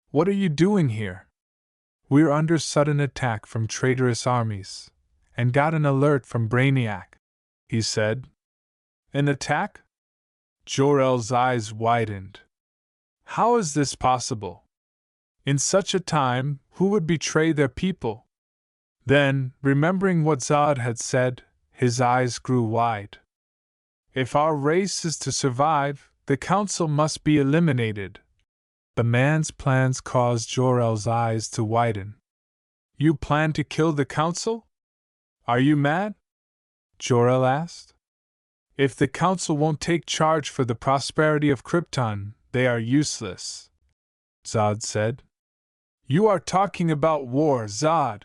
What are you doing here?" "We're under sudden attack from traitorous armies, and got an alert from Brainiac," he said. "An attack?" Jor-El's eyes widened. "How is this possible? In such a time, who would betray their people?" Then, remembering what Zod had said, his eyes grew wide. "If our race is to survive, the Council must be eliminated." The man's plans caused Jor-El's eyes to widen. "You plan to kill the Council? Are you mad?" Jor-El asked. "If the Council won't take charge for the prosperity of Krypton, they are useless," Zod said. "You are talking about war, Zod.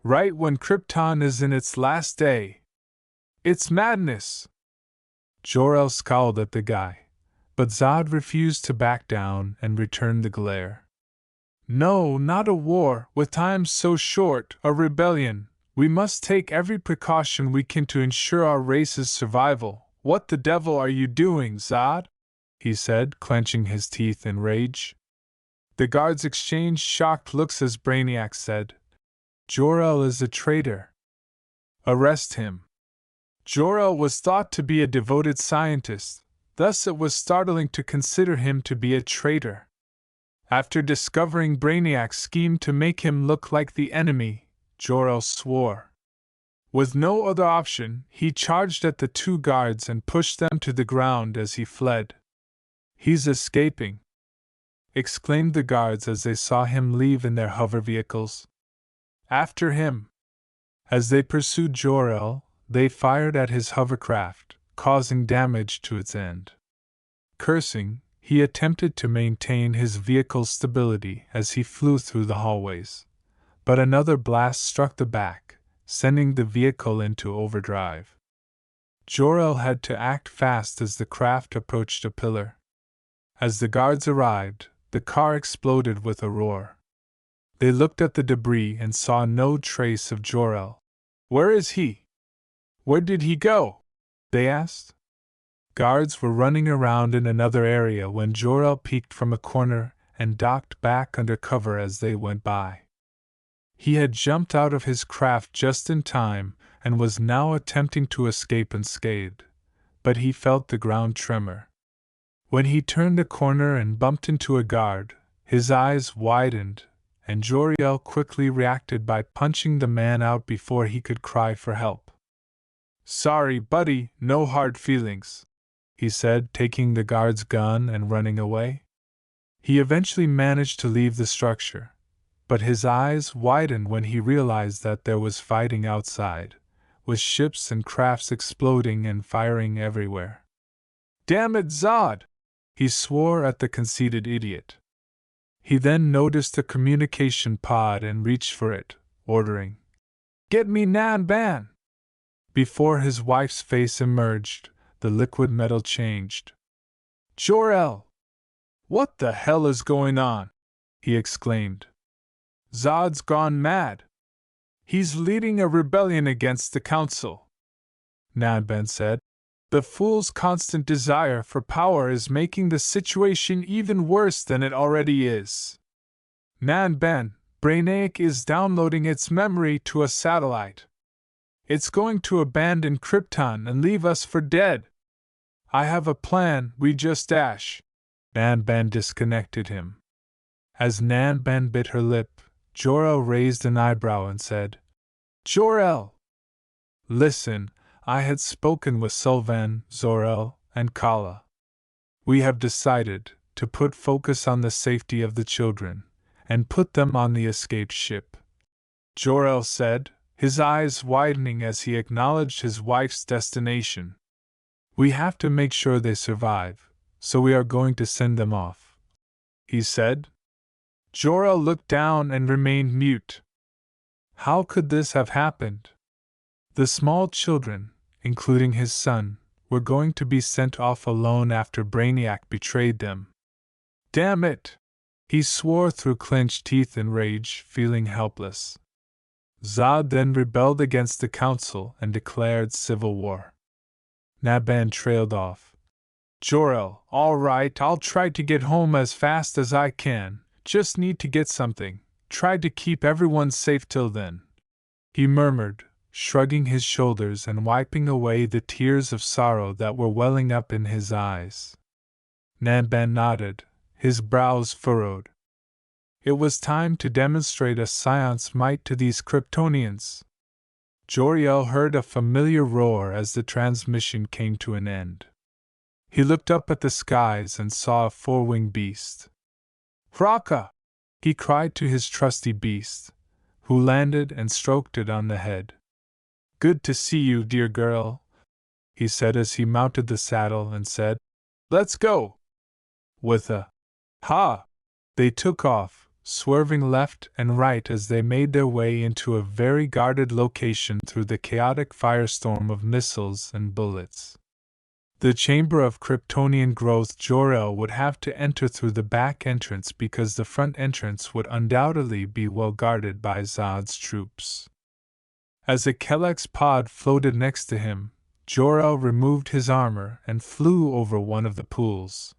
Right when Krypton is in its last day. It's madness." Jor-El scowled at the guy, but Zod refused to back down and returned the glare. "No, not a war, with time so short, a rebellion. We must take every precaution we can to ensure our race's survival." "What the devil are you doing, Zod?" he said, clenching his teeth in rage. The guards exchanged shocked looks as Brainiac said, "Jor-El is a traitor. Arrest him." Jor-El was thought to be a devoted scientist, thus it was startling to consider him to be a traitor. After discovering Brainiac's scheme to make him look like the enemy, Jor-El swore. With no other option, he charged at the two guards and pushed them to the ground as he fled. "He's escaping!" exclaimed the guards as they saw him leave in their hover vehicles. "After him!" As they pursued Jor-El, they fired at his hovercraft, causing damage to its end. Cursing, he attempted to maintain his vehicle's stability as he flew through the hallways. But another blast struck the back, sending the vehicle into overdrive. Jor-El had to act fast as the craft approached a pillar. As the guards arrived, the car exploded with a roar. They looked at the debris and saw no trace of Jor-El. "Where is he? Where did he go?" they asked. Guards were running around in another area when Jor-El peeked from a corner and ducked back under cover as they went by. He had jumped out of his craft just in time and was now attempting to escape unscathed, but he felt the ground tremor. When he turned a corner and bumped into a guard, his eyes widened, and Jor-El quickly reacted by punching the man out before he could cry for help. "Sorry, buddy, no hard feelings," he said, taking the guard's gun and running away. He eventually managed to leave the structure, but his eyes widened when he realized that there was fighting outside, with ships and crafts exploding and firing everywhere. "Damn it, Zod!" he swore at the conceited idiot. He then noticed a communication pod and reached for it, ordering, "Get me Nan Ban!" Before his wife's face emerged, the liquid metal changed. "Jor-El! What the hell is going on?" he exclaimed. "Zod's gone mad. He's leading a rebellion against the Council," Nan Ben said. "The fool's constant desire for power is making the situation even worse than it already is. Nan Ben, Brainiac is downloading its memory to a satellite. It's going to abandon Krypton and leave us for dead. I have a plan, we just dash." Nan Ben disconnected him. As Nan Ben bit her lip, Jor-El raised an eyebrow and said, "Jor-El! Listen, I had spoken with Sylvan, Zor-El, and Kala. We have decided to put focus on the safety of the children, and put them on the escaped ship. Jor-El said, his eyes widening as he acknowledged his wife's destination. We have to make sure they survive, so we are going to send them off, he said. Jor-El looked down and remained mute. How could this have happened? The small children, including his son, were going to be sent off alone after Brainiac betrayed them. Damn it! He swore through clenched teeth in rage, feeling helpless. Zod then rebelled against the council and declared civil war. Naban trailed off. Jor-El, all right, I'll try to get home as fast as I can, just need to get something, try to keep everyone safe till then, he murmured, shrugging his shoulders and wiping away the tears of sorrow that were welling up in his eyes. Naban nodded, his brows furrowed. It was time to demonstrate a Scion's might to these Kryptonians. Jor-El heard a familiar roar as the transmission came to an end. He looked up at the skies and saw a four-winged beast. Raka! He cried to his trusty beast, who landed and stroked it on the head. Good to see you, dear girl, he said as he mounted the saddle and said, Let's go! With a ha! They took off, swerving left and right as they made their way into a very guarded location through the chaotic firestorm of missiles and bullets. The chamber of Kryptonian growth Jor-El would have to enter through the back entrance because the front entrance would undoubtedly be well guarded by Zod's troops. As a Kellex pod floated next to him, Jor-El removed his armor and flew over one of the pools.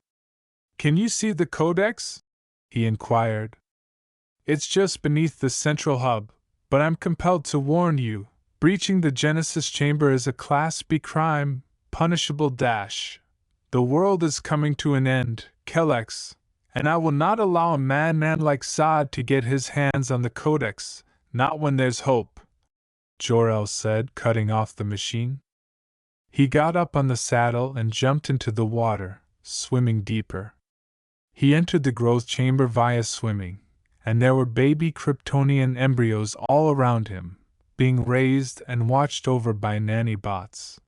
Can you see the codex? He inquired. It's just beneath the central hub, but I'm compelled to warn you, breaching the Genesis chamber is a Class B crime, punishable. The world is coming to an end, Kellex, and I will not allow a madman like Zod to get his hands on the codex, not when there's hope, Jor-El said, cutting off the machine. He got up on the saddle and jumped into the water, swimming deeper. He entered the growth chamber via swimming, and there were baby Kryptonian embryos all around him, being raised and watched over by nanny bots.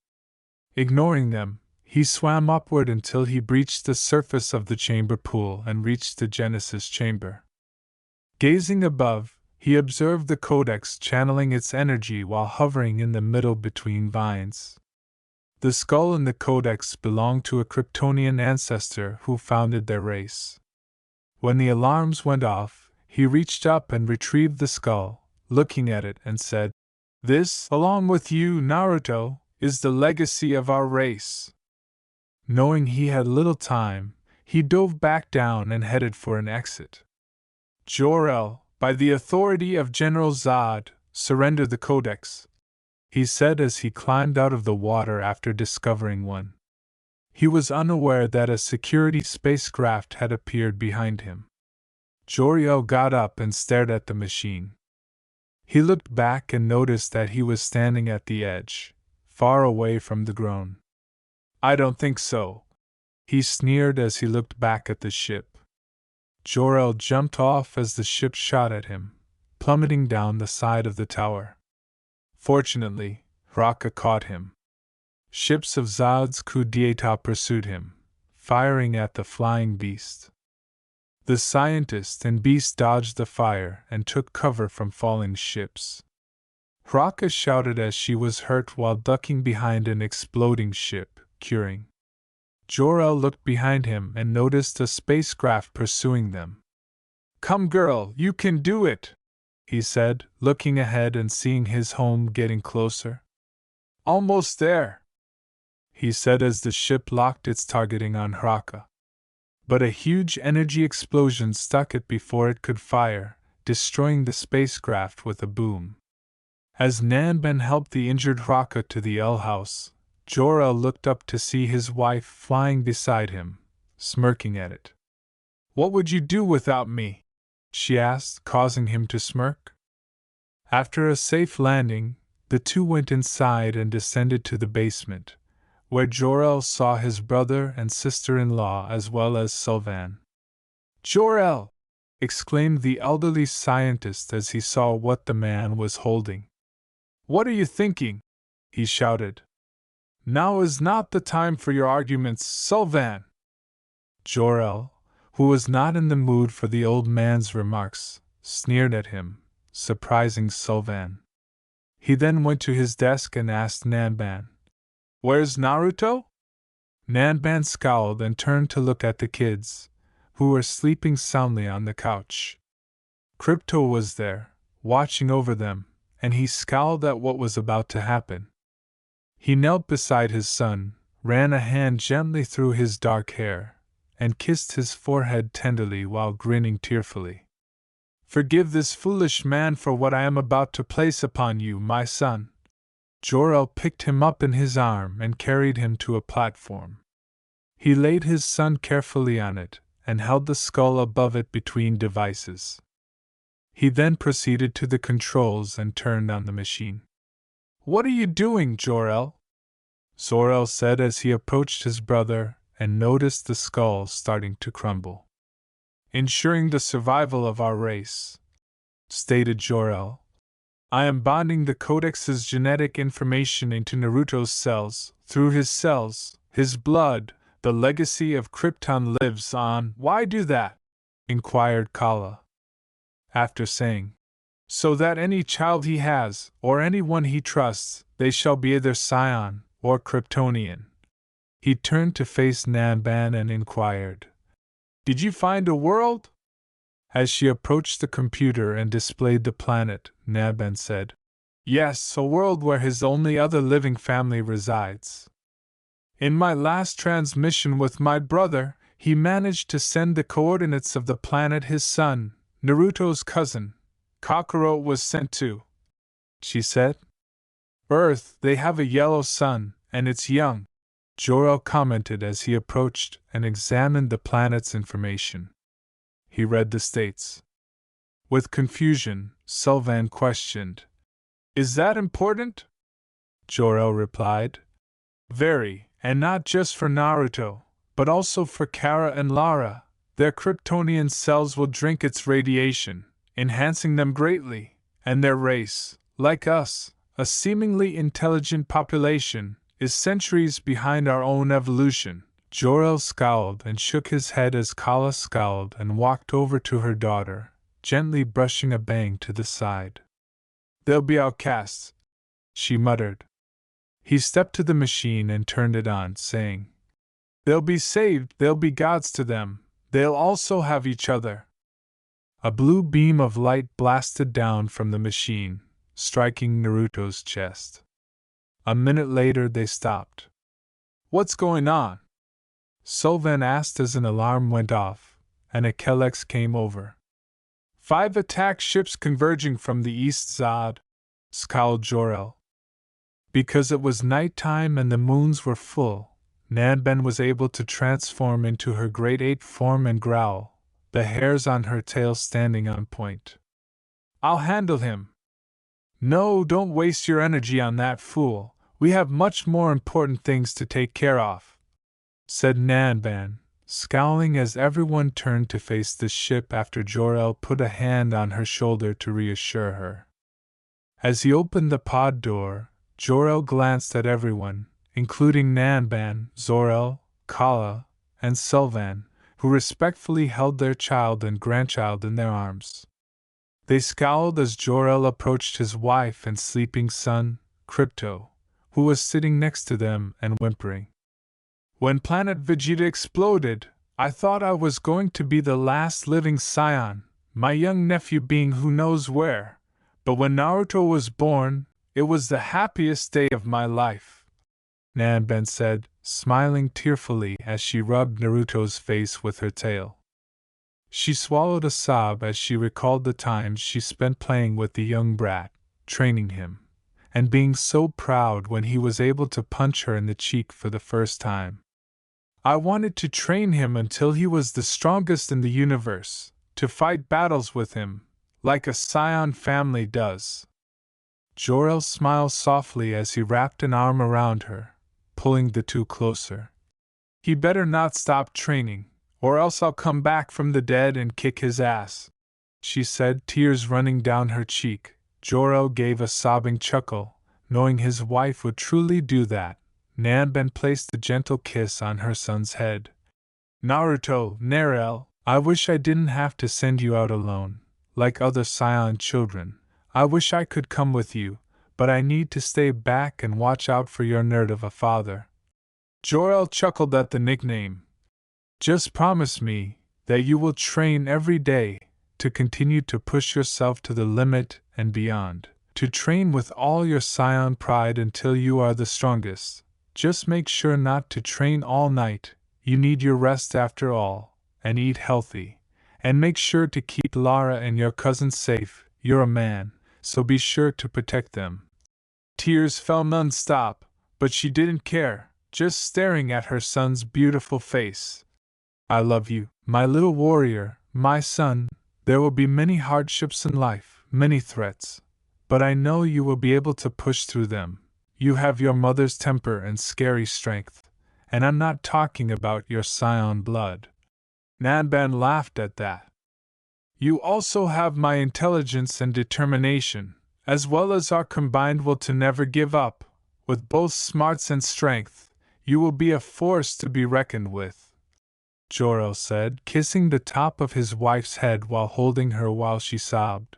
Ignoring them, he swam upward until he breached the surface of the chamber pool and reached the Genesis chamber. Gazing above, he observed the codex channeling its energy while hovering in the middle between vines. The skull in the codex belonged to a Kryptonian ancestor who founded their race. When the alarms went off, he reached up and retrieved the skull, looking at it and said, This, along with you, Naruto, is the legacy of our race. Knowing he had little time, he dove back down and headed for an exit. Jor-El, by the authority of General Zod, surrender the codex, he said as he climbed out of the water after discovering one. He was unaware that a security spacecraft had appeared behind him. Jor-El got up and stared at the machine. He looked back and noticed that he was standing at the edge, far away from the groan. I don't think so, he sneered as he looked back at the ship. Jor-El jumped off as the ship shot at him, plummeting down the side of the tower. Fortunately, Raka caught him. Ships of Zod's coup d'etat pursued him, firing at the flying beast. The scientist and beast dodged the fire and took cover from falling ships. Raka shouted as she was hurt while ducking behind an exploding ship, curing. Jor-El looked behind him and noticed a spacecraft pursuing them. Come girl, you can do it, he said, looking ahead and seeing his home getting closer. Almost there, he said as the ship locked its targeting on Raka. But a huge energy explosion stuck it before it could fire, destroying the spacecraft with a boom. As Nanban helped the injured Raka to the L house, Jor-El looked up to see his wife flying beside him, smirking at it. What would you do without me? She asked, causing him to smirk. After a safe landing, the two went inside and descended to the basement, where Jor-El saw his brother and sister-in-law as well as Sylvan. Jor-El! exclaimed the elderly scientist as he saw what the man was holding. "What are you thinking?" he shouted. "Now is not the time for your arguments, Sylvan!" Jor-El, who was not in the mood for the old man's remarks, sneered at him, surprising Sylvan. He then went to his desk and asked Nanban, "Where's Naruto?" Nanban scowled and turned to look at the kids, who were sleeping soundly on the couch. Crypto was there, watching over them, and he scowled at what was about to happen. He knelt beside his son, ran a hand gently through his dark hair, and kissed his forehead tenderly while grinning tearfully. "Forgive this foolish man for what I am about to place upon you, my son." Jor-El picked him up in his arm and carried him to a platform. He laid his son carefully on it, and held the skull above it between devices. He then proceeded to the controls and turned on the machine. "What are you doing, Jor-El?" Zor-El said as he approached his brother and noticed the skull starting to crumble. "Ensuring the survival of our race," stated Jor-El. "I am bonding the Codex's genetic information into Naruto's cells. Through his cells, his blood, the legacy of Krypton lives on." "Why do that?" inquired Kala. After saying, "So that any child he has, or anyone he trusts, they shall be either Scion or Kryptonian." He turned to face Nanban and inquired, "Did you find a world?" As she approached the computer and displayed the planet, Nanban said, "Yes, a world where his only other living family resides. In my last transmission with my brother, he managed to send the coordinates of the planet his son, Naruto's cousin, Kakarot, was sent to," she said. "Earth, they have a yellow sun, and it's young," Jor-El commented as he approached and examined the planet's information. He read the states. With confusion, Sylvan questioned, "Is that important?" Jor-El replied, "Very, and not just for Naruto, but also for Kara and Lara. Their Kryptonian cells will drink its radiation, enhancing them greatly, and their race, like us, a seemingly intelligent population, is centuries behind our own evolution." Jor-El scowled and shook his head as Kala scowled and walked over to her daughter, gently brushing a bang to the side. "They'll be outcasts," she muttered. He stepped to the machine and turned it on, saying, "They'll be saved, they'll be gods to them, they'll also have each other." A blue beam of light blasted down from the machine, striking Naruto's chest. A minute later they stopped. "What's going on?" Sylvan asked as an alarm went off, and a Kelex came over. "5 attack ships converging from the east, Zod," scowled Jor-El. Because it was night time and the moons were full, Nanban was able to transform into her Great Ape form and growl, the hairs on her tail standing on point. "I'll handle him." "No, don't waste your energy on that fool, we have much more important things to take care of," said Nanban, scowling as everyone turned to face the ship after Jor-El put a hand on her shoulder to reassure her. As he opened the pod door, Jor-El glanced at everyone, including Nanban, Zor-El, Kala, and Sylvan, who respectfully held their child and grandchild in their arms. They scowled as Jor-El approached his wife and sleeping son, Crypto, who was sitting next to them and whimpering. "When Planet Vegeta exploded, I thought I was going to be the last living Scion, my young nephew being who knows where, but when Naruto was born, it was the happiest day of my life," Nanban said, smiling tearfully as she rubbed Naruto's face with her tail. She swallowed a sob as she recalled the times she spent playing with the young brat, training him, and being so proud when he was able to punch her in the cheek for the first time. "I wanted to train him until he was the strongest in the universe, to fight battles with him, like a Scion family does." Jor-El smiled softly as he wrapped an arm around her, pulling the two closer. "He better not stop training, or else I'll come back from the dead and kick his ass," she said, tears running down her cheek. Jor-El gave a sobbing chuckle, knowing his wife would truly do that. Nanban placed a gentle kiss on her son's head. "Naruto, Narel, I wish I didn't have to send you out alone, like other Scion children. I wish I could come with you, but I need to stay back and watch out for your nerd of a father." Jor-El chuckled at the nickname. "Just promise me that you will train every day, to continue to push yourself to the limit and beyond, to train with all your Scion pride until you are the strongest. Just make sure not to train all night, you need your rest after all, and eat healthy. And make sure to keep Lara and your cousins safe, you're a man, so be sure to protect them." Tears fell non-stop, but she didn't care, just staring at her son's beautiful face. "I love you, my little warrior, my son. There will be many hardships in life, many threats, but I know you will be able to push through them. You have your mother's temper and scary strength, and I'm not talking about your Scion blood." Nanban laughed at that. "You also have my intelligence and determination, as well as our combined will to never give up. With both smarts and strength, you will be a force to be reckoned with," Jor-El said, kissing the top of his wife's head while holding her while she sobbed.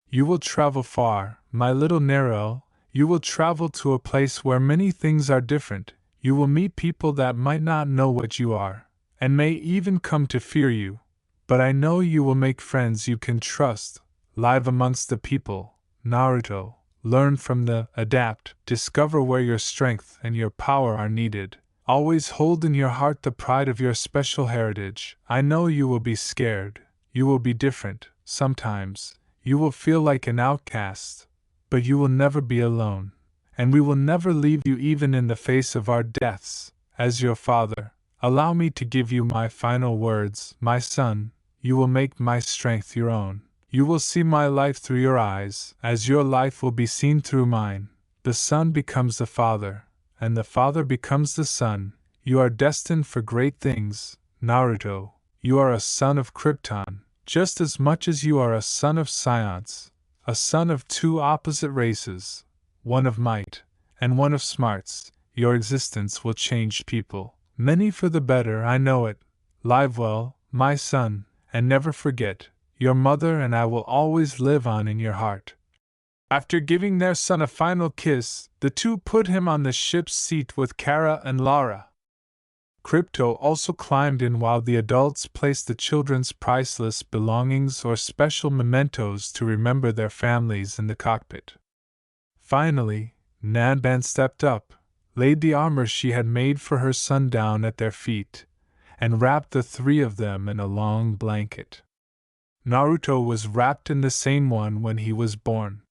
"You will travel far, my little Narel. You will travel to a place where many things are different. You will meet people that might not know what you are, and may even come to fear you. But I know you will make friends you can trust, live amongst the people, Naruto. Learn from the, adapt, discover where your strength and your power are needed. Always hold in your heart the pride of your special heritage. I know you will be scared, you will be different, sometimes, you will feel like an outcast, but you will never be alone, and we will never leave you even in the face of our deaths. As your father, allow me to give you my final words, my son, you will make my strength your own. You will see my life through your eyes, as your life will be seen through mine. The son becomes the father, and the father becomes the son. You are destined for great things, Naruto. You are a son of Krypton, just as much as you are a son of Science, a son of two opposite races, one of might, and one of smarts. Your existence will change people, many for the better, I know it. Live well, my son, and never forget, your mother and I will always live on in your heart." After giving their son a final kiss, the two put him on the ship's seat with Kara and Lara. Crypto also climbed in while the adults placed the children's priceless belongings or special mementos to remember their families in the cockpit. Finally, Nanban stepped up, laid the armor she had made for her son down at their feet, and wrapped the three of them in a long blanket. Naruto was wrapped in the same one when he was born.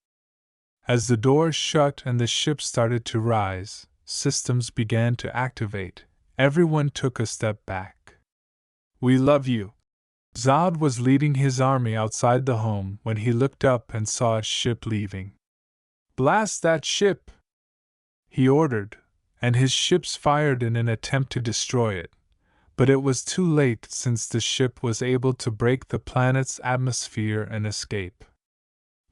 As the doors shut and the ship started to rise, systems began to activate. Everyone took a step back. "We love you." Zod was leading his army outside the home when he looked up and saw a ship leaving. "Blast that ship!" he ordered, and his ships fired in an attempt to destroy it. But it was too late since the ship was able to break the planet's atmosphere and escape.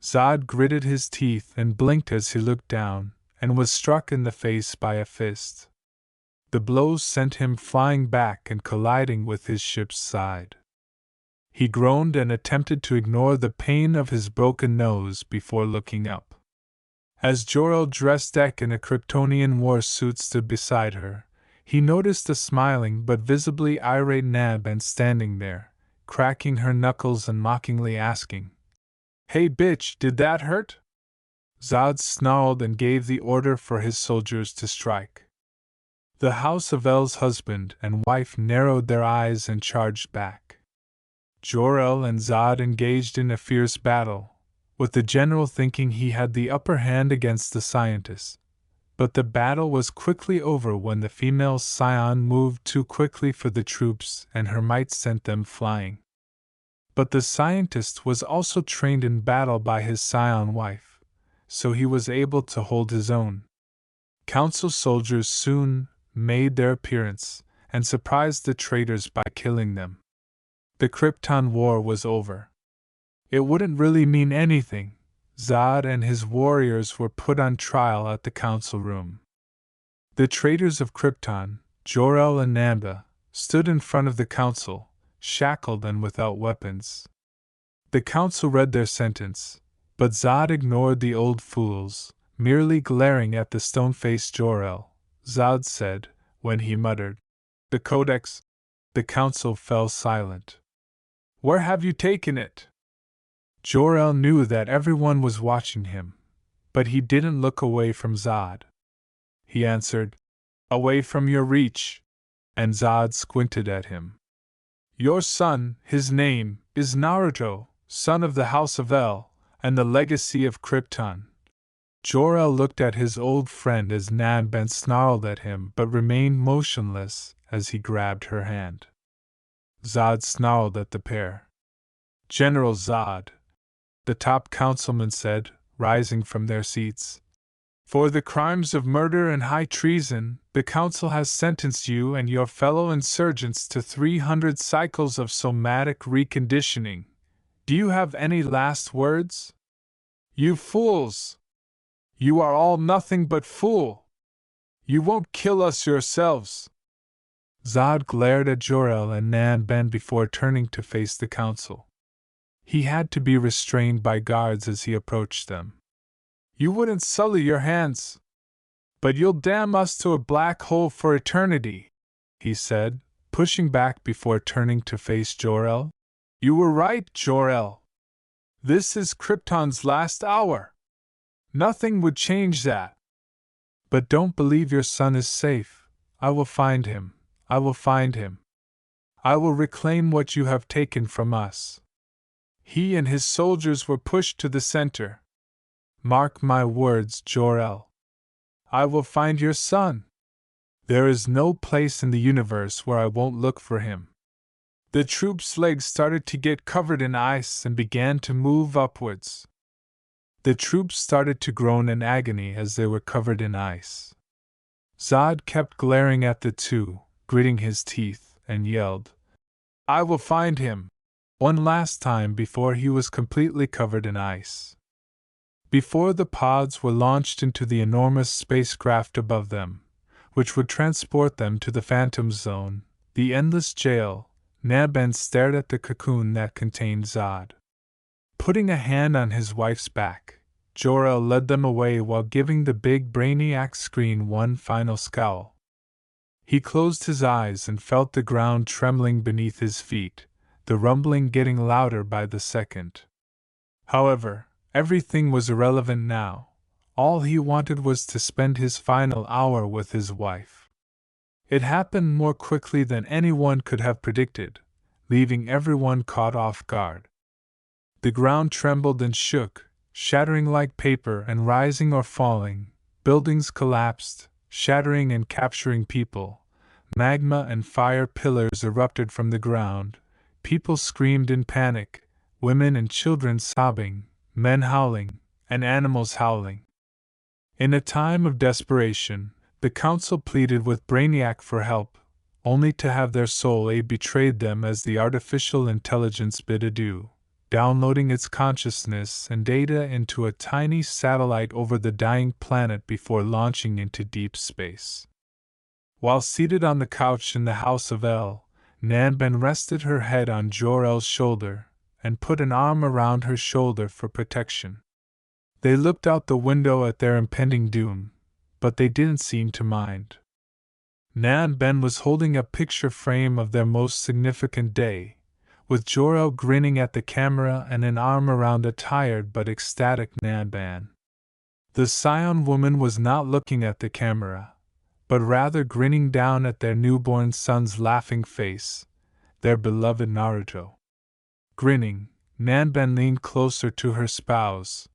Zod gritted his teeth and blinked as he looked down, and was struck in the face by a fist. The blow sent him flying back and colliding with his ship's side. He groaned and attempted to ignore the pain of his broken nose before looking up. As Jor-El, dressed in a Kryptonian war suit, stood beside her, he noticed a smiling but visibly irate Nanban standing there, cracking her knuckles and mockingly asking, "Hey bitch, did that hurt?" Zod snarled and gave the order for his soldiers to strike. The House of L's husband and wife narrowed their eyes and charged back. Jor-El and Zod engaged in a fierce battle, with the general thinking he had the upper hand against the scientists. But the battle was quickly over when the female Scion moved too quickly for the troops and her might sent them flying. But the scientist was also trained in battle by his Scion wife, so he was able to hold his own. Council soldiers soon made their appearance, and surprised the traitors by killing them. The Krypton War was over. It wouldn't really mean anything. Zod and his warriors were put on trial at the council room. The traitors of Krypton, Jor-El and Namba, stood in front of the council, shackled and without weapons. The council read their sentence, but Zod ignored the old fools, merely glaring at the stone-faced Jor-El. Zod said, when he muttered, "The Codex." The council fell silent. "Where have you taken it?" Jor-El knew that everyone was watching him, but he didn't look away from Zod. He answered, "Away from your reach," and Zod squinted at him. "Your son, his name, is Naruto, son of the House of El, and the legacy of Krypton." Jor-El looked at his old friend as Nanban snarled at him but remained motionless as he grabbed her hand. Zod snarled at the pair. "General Zod," the top councilmen said, rising from their seats, "for the crimes of murder and high treason, the council has sentenced you and your fellow insurgents to 300 cycles of somatic reconditioning. Do you have any last words?" "You fools! You are all nothing but fool! You won't kill us yourselves!" Zod glared at Jor-El and Nanban before turning to face the council. He had to be restrained by guards as he approached them. "You wouldn't sully your hands, but you'll damn us to a black hole for eternity," he said, pushing back before turning to face Jor-El. "You were right, Jor-El. This is Krypton's last hour. Nothing would change that. But don't believe your son is safe. I will find him. I will find him. I will reclaim what you have taken from us." He and his soldiers were pushed to the center. "Mark my words, Jor-El. I will find your son. There is no place in the universe where I won't look for him." The troops' legs started to get covered in ice and began to move upwards. The troops started to groan in agony as they were covered in ice. Zod kept glaring at the two, gritting his teeth, and yelled, "I will find him!" one last time before he was completely covered in ice. Before the pods were launched into the enormous spacecraft above them, which would transport them to the Phantom Zone, the endless jail, Nanban stared at the cocoon that contained Zod. Putting a hand on his wife's back, Jor-El led them away while giving the big brainiac screen one final scowl. He closed his eyes and felt the ground trembling beneath his feet, the rumbling getting louder by the second. However, everything was irrelevant now. All he wanted was to spend his final hour with his wife. It happened more quickly than anyone could have predicted, leaving everyone caught off guard. The ground trembled and shook, shattering like paper and rising or falling. Buildings collapsed, shattering and capturing people. Magma and fire pillars erupted from the ground. People screamed in panic, women and children sobbing, men howling, and animals howling. In a time of desperation, the council pleaded with Brainiac for help, only to have their soul aid betrayed them as the artificial intelligence bid adieu, downloading its consciousness and data into a tiny satellite over the dying planet before launching into deep space. While seated on the couch in the House of El, Nanban rested her head on Jor-El's shoulder and put an arm around her shoulder for protection. They looked out the window at their impending doom, but they didn't seem to mind. Nanban was holding a picture frame of their most significant day, with Jor-El grinning at the camera and an arm around a tired but ecstatic Nanban. The Scion woman was not looking at the camera, but rather grinning down at their newborn son's laughing face, their beloved Naruto. Grinning, Nanban leaned closer to her spouse.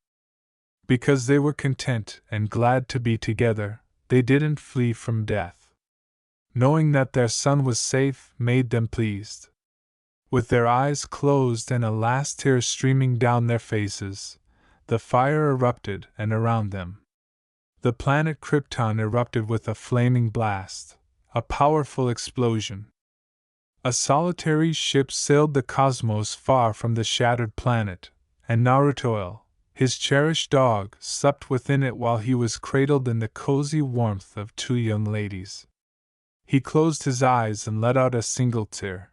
Because they were content and glad to be together, they didn't flee from death. Knowing that their son was safe made them pleased. With their eyes closed and a last tear streaming down their faces, the fire erupted and around them. The planet Krypton erupted with a flaming blast, A powerful explosion. A solitary ship sailed the cosmos far from the shattered planet, and Naruto, his cherished dog, slept within it while he was cradled in the cozy warmth of two young ladies. He closed his eyes and let out a single tear.